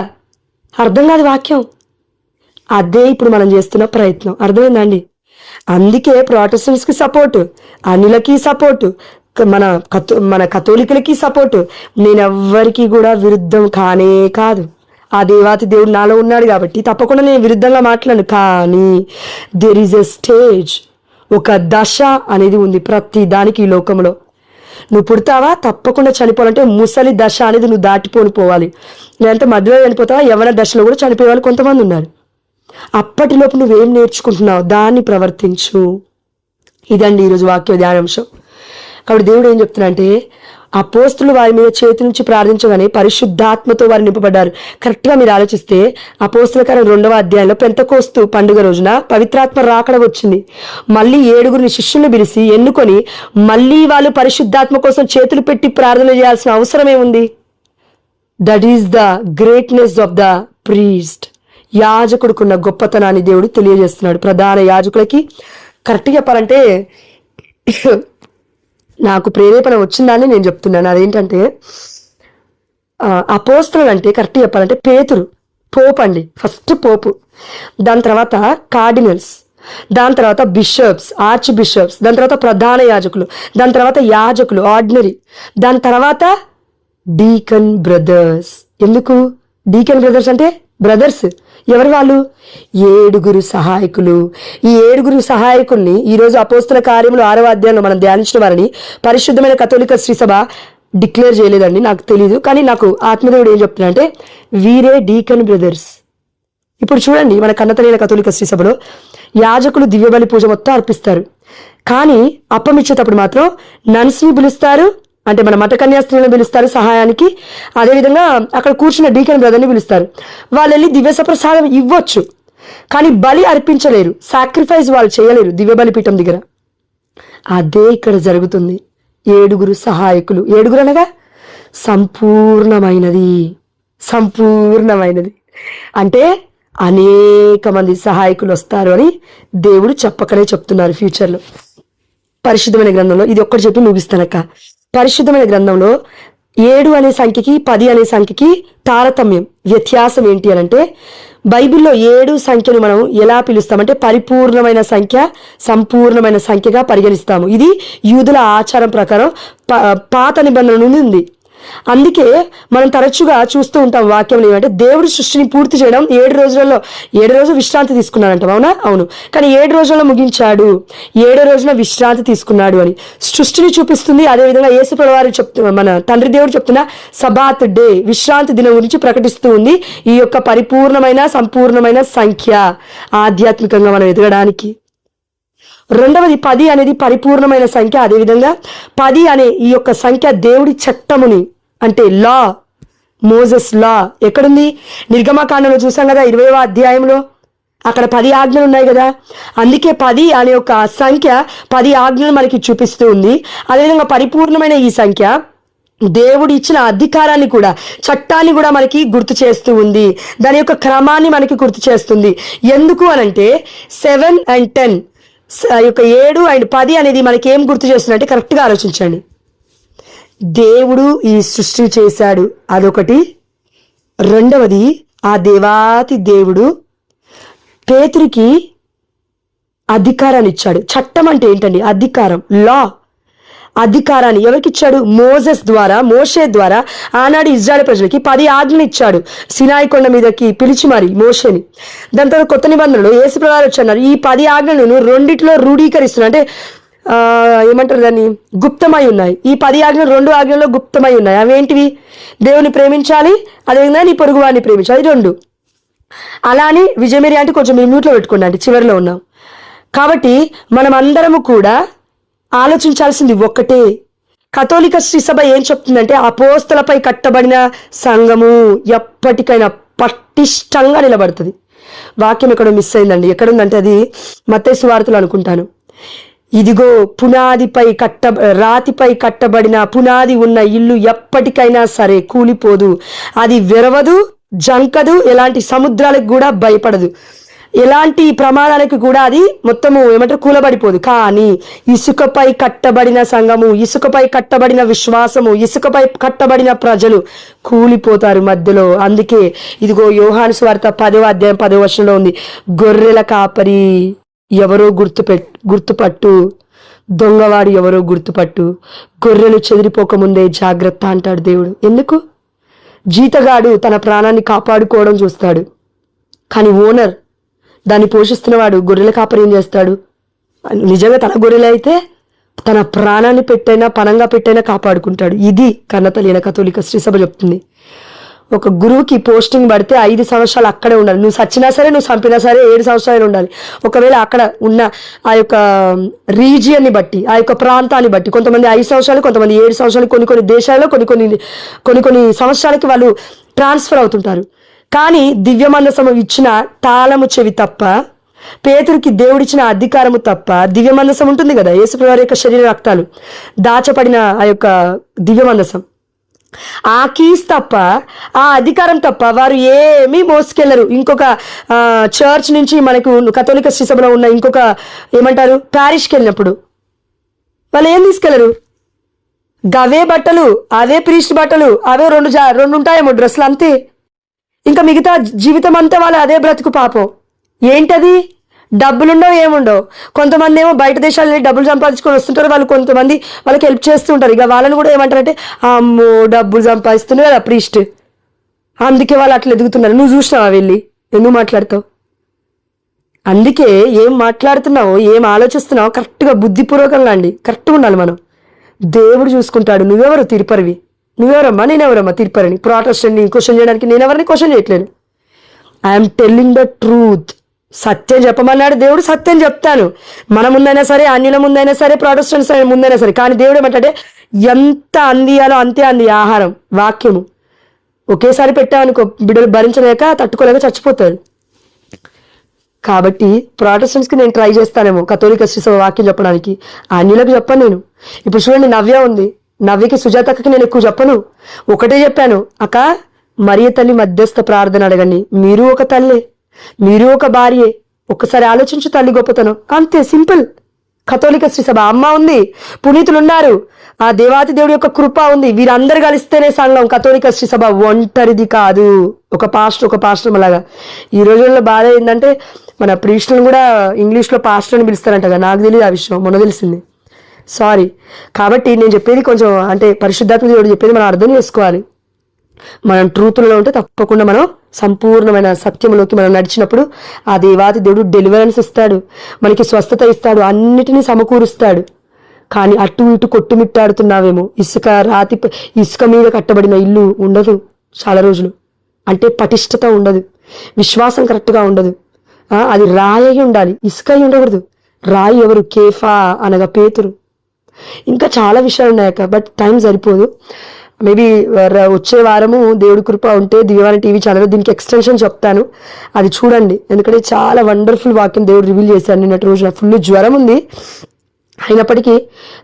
అర్థం కాదు వాక్యం. అదే ఇప్పుడు మనం చేస్తున్న ప్రయత్నం, అర్థమైందండి. అందుకే ప్రాటెస్టెంట్స్కి సపోర్టు, అన్యులకి సపోర్టు, మన కథోలికులకి సపోర్టు. నేనెవ్వరికి కూడా విరుద్ధం కానే కాదు. ఆ దేవాతి దేవుడు నాలో ఉన్నాడు కాబట్టి తప్పకుండా నేను విరుద్ధంగా మాట్లాడను. కానీ దెర్ ఈజ్ ఎ స్టేజ్, ఒక దశ అనేది ఉంది ప్రతి దానికి ఈ లోకంలో. నువ్వు పుడతావా, తప్పకుండా చనిపోవాలంటే ముసలి దశ అనేది నువ్వు దాటిపోని పోవాలి. లేదంటే మధ్యలో చనిపోతావా, యవ్వన దశలో కూడా చనిపోయే వాళ్ళు కొంతమంది ఉన్నారు. అప్పటిలోపు నువ్వేం నేర్చుకుంటున్నావు దాన్ని ప్రవర్తించు. ఇదండి ఈరోజు వాక్య ధ్యానాంశం. కాబట్టి దేవుడు ఏం చెప్తున్నా అంటే, అపోస్తులు వారి మీద చేతి నుంచి ప్రార్థించగానే పరిశుద్ధాత్మతో వారు నింపబడ్డారు. కరెక్ట్గా మీరు ఆలోచిస్తే అపోస్తుల కార్యం 2వ అధ్యాయంలో పెంతెకోస్తు పండుగ రోజున పవిత్రాత్మ రాకడ వచ్చింది. మళ్ళీ 7 శిష్యులను పిలిచి ఎన్నుకొని మళ్ళీ వాళ్ళు పరిశుద్ధాత్మ కోసం చేతులు పెట్టి ప్రార్థన చేయాల్సిన అవసరం ఏముంది? That is the greatness of the priest. యాజకుడుకున్న గొప్పతనాన్ని దేవుడు తెలియజేస్తున్నాడు ప్రధాన యాజకులకి. కరెక్ట్గా చెప్పాలంటే నాకు ప్రేరేపణ వచ్చిందని నేను చెప్తున్నాను. అదేంటంటే, అపోస్తలులు అంటే కరెక్ట్ చెప్పాలంటే పేతురు పోప్ అండి, ఫస్ట్ పోపు, దాని తర్వాత కార్డినల్స్, దాని తర్వాత బిషప్స్, ఆర్చ్ బిషప్స్, దాని తర్వాత ప్రధాన యాజకులు, దాని తర్వాత యాజకులు ఆర్డినరీ, దాని తర్వాత డీకన్ బ్రదర్స్. ఎందుకు డీకన్ బ్రదర్స్ అంటే బ్రదర్స్ ఎవరు వాళ్ళు? 7 సహాయకులు. ఈ 7 సహాయకుల్ని ఈరోజు అపోస్తుల కార్యములు 6వ అధ్యాయంలో మనం ధ్యానించిన వారిని పరిశుద్ధమైన కథోలిక శ్రీసభ డిక్లేర్ చేయలేదండి, నాకు తెలీదు. కానీ నాకు ఆత్మదేవుడు ఏం చెప్తున్నా అంటే, వీరే డీకన్ బ్రదర్స్. ఇప్పుడు చూడండి, మన కన్నతనైన కథోలిక శ్రీసభలో యాజకులు దివ్యబలి పూజ మొత్తం అర్పిస్తారు. కానీ అప్పమిచ్చేటప్పుడు మాత్రం నన్స్ని పిలుస్తారు, అంటే మన మఠకన్యా స్త్రీలను పిలుస్తారు సహాయానికి. అదేవిధంగా అక్కడ కూర్చున్న డీకన్ బ్రదర్ని పిలుస్తారు. వాళ్ళు వెళ్ళి దివ్య సప్రసాదం ఇవ్వచ్చు, కానీ బలి అర్పించలేరు, సాక్రిఫైస్ వాళ్ళు చేయలేరు దివ్య బలిపీఠం దగ్గర. అదే ఇక్కడ జరుగుతుంది. 7 సహాయకులు, 7 అనగా సంపూర్ణమైనది అంటే అనేక మంది సహాయకులు వస్తారు అని దేవుడు చెప్పకనే చెప్తున్నారు ఫ్యూచర్లో. పరిశుద్ధమైన గ్రంథంలో ఇది ఒక్కటి చెప్పి ముగిస్తానక్క. పరిశుద్ధమైన గ్రంథంలో 7 అనే సంఖ్యకి 10 అనే సంఖ్యకి తారతమ్యం, వ్యత్యాసం ఏంటి అని అంటే, బైబిల్లో 7 సంఖ్యను మనం ఎలా పిలుస్తామంటే పరిపూర్ణమైన సంఖ్య, సంపూర్ణమైన సంఖ్యగా పరిగణిస్తాము. ఇది యూదుల ఆచారం ప్రకారం పాత నిబంధన నుండి ఉంది. అందుకే మనం తరచుగా చూస్తూ ఉంటాం వాక్యంలో ఏమంటే, దేవుడు సృష్టిని పూర్తి చేయడం 7 రోజులలో, 7 రోజులు విశ్రాంతి తీసుకున్నాడంట. అవునా? అవును. కానీ 7 రోజుల్లో ముగించాడు, 7 రోజున విశ్రాంతి తీసుకున్నాడు అని సృష్టిని చూపిస్తుంది. అదేవిధంగా యేసుప్రభువు వారు మన తండ్రి దేవుడు చెప్తున్న సబాత్ డే, విశ్రాంతి దినం గురించి ప్రకటిస్తూ ఉంది. ఈ యొక్క పరిపూర్ణమైన సంపూర్ణమైన సంఖ్య ఆధ్యాత్మికంగా మనం ఎదగడానికి. రెండవది 10 అనేది పరిపూర్ణమైన సంఖ్య. అదేవిధంగా 10 అనే ఈ యొక్క సంఖ్య దేవుడి చట్టముని, అంటే లా, మోజెస్ లా ఎక్కడుంది? నిర్గమకాండంలో చూసాం కదా, 20వ అధ్యాయంలో అక్కడ 10 ఆజ్ఞలు ఉన్నాయి కదా. అందుకే 10 అనే ఒక సంఖ్య 10 ఆజ్ఞలు మనకి చూపిస్తూ ఉంది. అదేవిధంగా పరిపూర్ణమైన ఈ సంఖ్య దేవుడు ఇచ్చిన అధికారాన్ని కూడా, చట్టాన్ని కూడా మనకి గుర్తు చేస్తూ ఉంది. దాని యొక్క క్రమాన్ని మనకి గుర్తు చేస్తుంది. ఎందుకు అనంటే 7 and 10 యొక్క 7 and 10 అనేది మనకి ఏం గుర్తు చేస్తుందంటే, కరెక్ట్గా ఆలోచించండి. దేవుడు ఈ సృష్టి చేశాడు, అదొకటి. రెండవది, ఆ దేవాతి దేవుడు పేతురుకి అధికారాన్ని ఇచ్చాడు. చట్టం అంటే ఏంటండి? అధికారం, లా. అధికారాన్ని ఎవరికి ఇచ్చాడు? మోషే ద్వారా ఆనాడు ఇజ్రాయెల్ ప్రజలకి 10 ఆజ్ఞలు ఇచ్చాడు. సినాయి కొండ మీదకి పిలిచి మరి మోషేని. దాని తర్వాత కొత్త నిబంధనలు యేసు ప్రభువు వచ్చన్నారు. ఈ 10 ఆజ్ఞలను రెండిట్లో రూఢీకరిస్తున్నారు. అంటే ఏమంటారు దాన్ని? గుప్తమై ఉన్నాయి. ఈ 10 ఆజ్ఞలు 2 ఆజ్ఞల్లో గుప్తమై ఉన్నాయి. అవేంటివి? దేవుని ప్రేమించాలి, అదేవిధంగా నీ పొరుగు వాడిని ప్రేమించాలి, 2. అలా అని విజయమేరి అంటే కొంచెం మీరు మ్యూట్లో పెట్టుకోండి అండి, చివరిలో ఉన్నాం. కాబట్టి మనం అందరము కూడా ఆలోచించాల్సింది ఒక్కటే. కథోలిక శ్రీ సభ ఏం చెప్తుందంటే, అపోస్తలపై కట్టబడిన సంఘము ఎప్పటికైనా పటిష్టంగా నిలబడుతుంది. వాక్యం ఎక్కడో మిస్ అయిందండి. ఎక్కడుందంటే అది మత్తయి సువార్తలో అనుకుంటాను. ఇదిగో రాతిపై కట్టబడిన పునాది ఉన్న ఇల్లు ఎప్పటికైనా సరే కూలిపోదు, అది విరవదు, జంకదు, ఎలాంటి సముద్రాలకు కూడా భయపడదు, ఎలాంటి ప్రమాదాలకు కూడా అది మొత్తము కూలబడిపోదు. కానీ ఇసుకపై కట్టబడిన సంఘము, ఇసుకపై కట్టబడిన విశ్వాసము, ఇసుకపై కట్టబడిన ప్రజలు కూలిపోతారు మధ్యలో. అందుకే ఇదిగో యోహాను సువార్త 10వ అధ్యాయం 10వ వచనంలో ఉంది, గొర్రెల కాపరి ఎవరో గుర్తుపట్టు, దొంగవాడు ఎవరో గుర్తుపట్టు, గొర్రెలు చెదిరిపోకముందే జాగ్రత్త అంటాడు దేవుడు. ఎందుకు? జీతగాడు తన ప్రాణాన్ని కాపాడుకోవడం చూస్తాడు, కానీ ఓనర్, దాన్ని పోషిస్తున్నవాడు, గొర్రెల కాపరి ఏం చేస్తాడు? నిజంగా తన గొర్రెలు అయితే తన ప్రాణాన్ని పెట్టైనా పనంగా పెట్టైనా కాపాడుకుంటాడు. ఇది కన్నతల్లి కథోలిక శ్రీ సభ చెప్తుంది. ఒక గురువుకి పోస్టింగ్ పడితే 5 సంవత్సరాలు అక్కడే ఉండాలి. నువ్వు సచ్చినా సరే, నువ్వు చంపినా సరే 7 సంవత్సరాలు ఉండాలి. ఒకవేళ అక్కడ ఉన్న ఆ యొక్క రీజియన్ని బట్టి, ఆ యొక్క ప్రాంతాన్ని బట్టి కొంతమంది 5 సంవత్సరాలు, కొంతమంది 7 సంవత్సరాలు, కొన్ని దేశాల్లో కొన్ని సంవత్సరాలకి వాళ్ళు ట్రాన్స్ఫర్ అవుతుంటారు. కానీ దివ్య మందసము ఇచ్చిన తాళము చెవి తప్ప, పేతురుకి దేవుడిచ్చిన అధికారము తప్ప, దివ్య మందసం ఉంటుంది కదా, యేసుప్రభువారి యొక్క శరీర రక్తాలు దాచబడిన ఆ యొక్క దివ్య మందసం, ఆ కీస్ తప్ప, ఆ అధికారం తప్ప వారు ఏమీ మోసుకెళ్లరు. ఇంకొక చర్చ్ నుంచి మనకు కథోలిక శ్రీ సభలో ఉన్న ఇంకొక ప్యారిష్కి వెళ్ళినప్పుడు వాళ్ళు ఏం తీసుకెళ్లరు? గవే బట్టలు, అవే ప్రీస్ట్ బట్టలు, అవే 2 ఉంటాయేమో డ్రెస్సులు, అంతే. ఇంకా మిగతా జీవితం అంతా వాళ్ళు అదే బ్రతుకు. పాపం ఏంటది? డబ్బులుండవు, ఏముండవు. కొంతమంది ఏమో బయట దేశాలని డబ్బులు సంపాదించుకొని వస్తుంటారు, వాళ్ళు కొంతమంది వాళ్ళకి హెల్ప్ చేస్తుంటారు. ఇక వాళ్ళని కూడా ఏమంటారంటే, అమ్మో డబ్బులు సంపాదిస్తున్నారు కదా ప్రీస్ట్, అందుకే వాళ్ళు అట్లా ఎదుగుతున్నారు. నువ్వు చూసినావా వెళ్ళి? ఎందుకు మాట్లాడతావు? అందుకే ఏం మాట్లాడుతున్నావు, ఏం ఆలోచిస్తున్నావు కరెక్ట్గా బుద్ధిపూర్వకంగా అండి, కరెక్ట్గా ఉండాలి మనం. దేవుడు చూసుకుంటాడు. నువ్వెవరు తిరుపరివి? నువ్వెవరమ్మా? నేనెవరమ్మా తిరుపరిని? ప్రొటెస్టెంట్ని క్వశ్చన్ చేయడానికి నేనెవరిని క్వశ్చన్ చేయట్లేను. I'm telling the truth. సత్యం చెప్పమన్నాడు దేవుడు, సత్యం చెప్తాను. మన ముందైనా సరే, అన్యుల ముందైనా సరే, ప్రొటెస్టెంట్స్ ముందైనా సరే. కానీ దేవుడు ఏమంటే, ఎంత అందియాలో అంతే అంది ఆహారం. వాక్యము ఒకేసారి పెట్టామనుకో, బిడ్డలు భరించలేక తట్టుకోలేక చచ్చిపోతారు. కాబట్టి ప్రొటెస్టెంట్స్కి నేను ట్రై చేస్తానేమో కథోలిక శ్రీ సభ వాక్యం చెప్పడానికి, అన్యులకు చెప్పను నేను. ఇప్పుడు చూడండి, నవ్య ఉంది, నవ్యకి సుజాతకి నేను ఎక్కువ చెప్పను, ఒకటే చెప్పాను, అక్క మరియ తల్లి మధ్యస్థ ప్రార్థన అడగండి. మీరు ఒక తల్లే, మీరు ఒక భార్యే, ఒక్కసారి ఆలోచించు తల్లి గొప్పతనం, అంతే, సింపుల్. కథోలిక శ్రీ సభ అమ్మ ఉంది, పునీతులు ఉన్నారు, ఆ దేవాతి దేవుడి యొక్క కృప ఉంది. వీరందరూ కలిస్తేనే సంఘం. కథోలిక శ్రీ సభ ఒంటరిది కాదు. ఒక పాస్టర్ లాగా. ఈ రోజుల్లో బాధ ఏంటంటే, మన ప్రీస్టులను కూడా ఇంగ్లీష్లో పాస్టర్ అని పిలుస్తారంట కదా, నాకు తెలియదు ఆ విషయం, మొన్న తెలిసింది, సారీ. కాబట్టి నేను చెప్పేది కొంచెం అంటే పరిశుద్ధాత్మ దేవుడు చెప్పేది మనం అర్థం చేసుకోవాలి. మనం ట్రూత్లో ఉంటే తప్పకుండా మనం సంపూర్ణమైన సత్యంలోకి మనం నడిచినప్పుడు ఆ దేవాది దేవుడు డెలివరెన్స్ ఇస్తాడు, మనకి స్వస్థత ఇస్తాడు, అన్నిటినీ సమకూరుస్తాడు. కానీ అటు ఇటు కొట్టుమిట్టాడుతున్నావేమో. ఇసుక మీద కట్టబడిన ఇల్లు ఉండదు చాలా రోజులు. అంటే పటిష్టత ఉండదు, విశ్వాసం కరెక్ట్గా ఉండదు. అది రాయి అయి ఉండాలి, ఇసుక అయి ఉండకూడదు. రాయి ఎవరు? కేఫా అనగా పేతురు. ఇంకా చాలా విషయాలు ఉన్నాయక, బట్ టైం సరిపోదు. మేబీ వచ్చే వారము దేవుడి కృప ఉంటే దివ్యవాణి టీవీ ఛానల్లో దీనికి ఎక్స్టెన్షన్ చెప్తాను, అది చూడండి. ఎందుకంటే చాలా వండర్ఫుల్ వాక్యం దేవుడు రివీల్ చేశారు. నిన్నటి రోజున ఫుల్ జ్వరం ఉంది, అయినప్పటికీ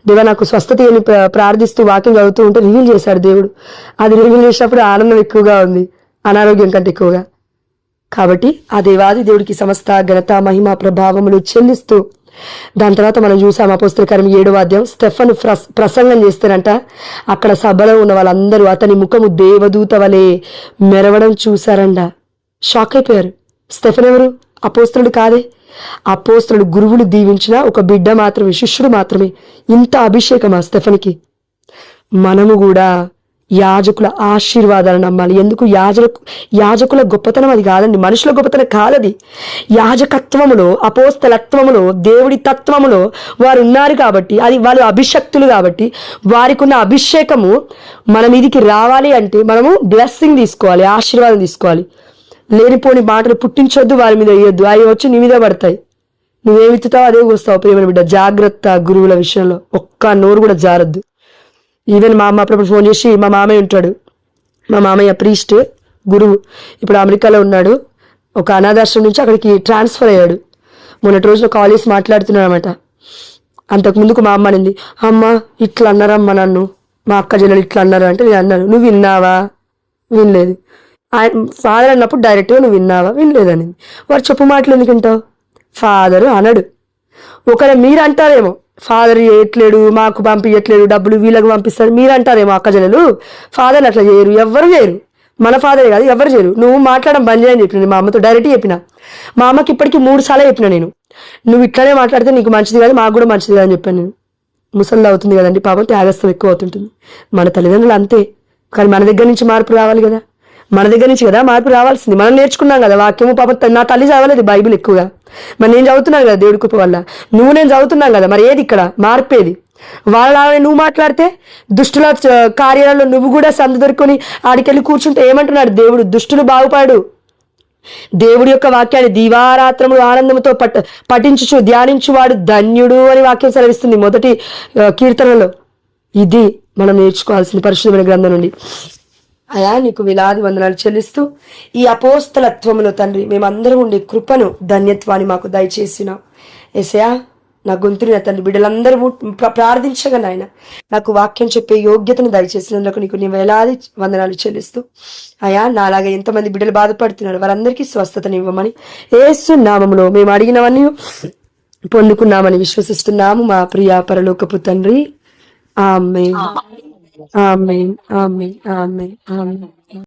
దేవా నాకు స్వస్థత అని ప్రార్థిస్తూ వాక్యం చదువుతూ ఉంటే రివీల్ చేశాడు దేవుడు. అది రివీల్ చేసినప్పుడు ఆనందం ఎక్కువగా ఉంది, అనారోగ్యం కంటే ఎక్కువగా. కాబట్టి ఆ దేవాది దేవుడికి సమస్త ఘనత మహిమ ప్రభావములు చెల్లిస్తూ, దాని తర్వాత మనం చూసాం అపోస్తల కార్యం 7వ అధ్యాయం స్టెఫను ప్రసంగం చేస్తారంట. అక్కడ సభలో ఉన్న వాళ్ళందరూ అతని ముఖము దేవదూత వలె మెరవడం చూశారంట. షాక్ అయిపోయారు. స్టెఫన్ ఎవరు? అపోస్తలుడు కాదే. అపోస్తలుడు గురువులు దీవించిన ఒక బిడ్డ మాత్రమే, శిష్యుడు మాత్రమే. ఇంత అభిషేకమా స్టెఫన్కి? మనము కూడా యాజకుల ఆశీర్వాదాలను నమ్మాలి. ఎందుకు? యాజకుల గొప్పతనం అది కాదండి, మనుషుల గొప్పతనం కాదది. యాజకత్వములో, అపోస్తలత్వములో, దేవుడి తత్వములో వారు ఉన్నారు కాబట్టి, అది వాళ్ళు అభిషక్తులు కాబట్టి, వారికి ఉన్న అభిషేకము మన మీదికి రావాలి అంటే మనము బ్లెస్సింగ్ తీసుకోవాలి, ఆశీర్వాదం తీసుకోవాలి. లేనిపోని మాటలు పుట్టించొద్దు, వారి మీద వేయొద్దు. అవి వచ్చి నీ మీద పడతాయి. నువ్వేమి విత్తుతావు అదే వస్తావు. ప్రియమైన బిడ్డ, జాగ్రత్త. గురువుల విషయంలో ఒక్క నోరు కూడా జారద్దు. ఈవెన్ మా అమ్మ అప్పుడప్పుడు ఫోన్ చేసి, మా మామయ్య ఉంటాడు, మా మామయ్య ప్రీస్ట్ గురువు, ఇప్పుడు అమెరికాలో ఉన్నాడు. ఒక అనాథాశ్రమం నుంచి అక్కడికి ట్రాన్స్ఫర్ అయ్యాడు. మొన్నటి రోజున కాల్ చేసి మాట్లాడుతున్నాడు అనమాట. అంతకుముందుకు మా అమ్మ అనింది, అమ్మ ఇట్లా అన్నారమ్మ నన్ను, మా అక్క చెల్లెలు ఇట్లా అన్నారు అంటే నేను అన్నాను, నువ్వు విన్నావా? వినలేదు. ఆయన ఫాదర్ అన్నప్పుడు డైరెక్ట్గా నువ్వు విన్నావా? వినలేదని. వారు చెప్పు మాటలు ఎందుకు వింటావు? ఫాదరు అనడు. ఒకవేళ మీరు అంటారేమో, ఫాదర్ చేయట్లేడు, మాకు పంపించట్లేడు, డబ్బులు వీళ్ళకి పంపిస్తాడు, మీరు అంటారేమో అక్క చెల్లెలు, ఫాదర్ని అట్లా చేయరు, ఎవ్వరు చేయరు. మన ఫాదరే కాదు, ఎవరు చేయరు. నువ్వు మాట్లాడడం బంద్ చేయని చెప్పిన మా అమ్మతో డైరెక్ట్గా చెప్పిన. మా అమ్మకి ఇప్పటికీ 3 సార్లు చెప్పిన నేను, నువ్వు ఇట్లానే మాట్లాడితే నీకు మంచిది కాదు, మాకు కూడా మంచిది కాదని చెప్పాను నేను. ముసలిది అవుతుంది కదండి పాపం, త్యాగస్థం ఎక్కువ అవుతుంటుంది. మన తల్లిదండ్రులు అంతే. కానీ మన దగ్గర నుంచి మార్పు రావాలి కదా, మన దగ్గర నుంచి కదా మార్పు రావాల్సింది. మనం నేర్చుకున్నాం కదా వాక్యము. పాపం నా తల్లి చదవలేదు బైబిల్ ఎక్కువగా, మరి నేను చదువుతున్నాను కదా దేవుడి కృప వల్ల. నువ్వు నేను చదువుతున్నాం కదా, మరి ఏది ఇక్కడ మార్పేది? వాళ్ళ నువ్వు మాట్లాడితే దుష్టుల కార్యాలలో నువ్వు కూడా సందు దొరుకుని ఆడికెళ్ళి కూర్చుంటే ఏమంటున్నాడు దేవుడు? దుష్టులు బాగుపడు. దేవుడి యొక్క వాక్యాన్ని దీవారాత్రములు ఆనందంతో పఠించుచు ధ్యానించువాడు ధన్యుడు అని వాక్యం సెలవిస్తుంది మొదటి కీర్తనలో. ఇది మనం నేర్చుకోవాల్సింది పరిశుద్ధమైన గ్రంథం నుండి. అయా నీకు వేలాది వందనాలు చెల్లిస్తూ, ఈ అపోస్తలత్వములో తండ్రి మేమందరం ఉండే కృపను, ధన్యత్వాన్ని మాకు దయచేసినావు. యేసయ్యా నా గొంతుని తండ్రి బిడ్డలందరూ ప్రార్థించగా నాయన నాకు వాక్యం చెప్పే యోగ్యతను దయచేసినందుకు నీకు నీ వేలాది వందనాలు చెల్లిస్తూ, అయా నాలాగా ఎంతమంది బిడ్డలు బాధపడుతున్నారు వారందరికీ స్వస్థతనివ్వమని యేసు నామములో మేము అడిగినవన్నీ పొందుకున్నామని విశ్వసిస్తున్నాము మా ప్రియ పరలోకపు తండ్రి. ఆమేన్. Amen. Amen. Amen. Amen.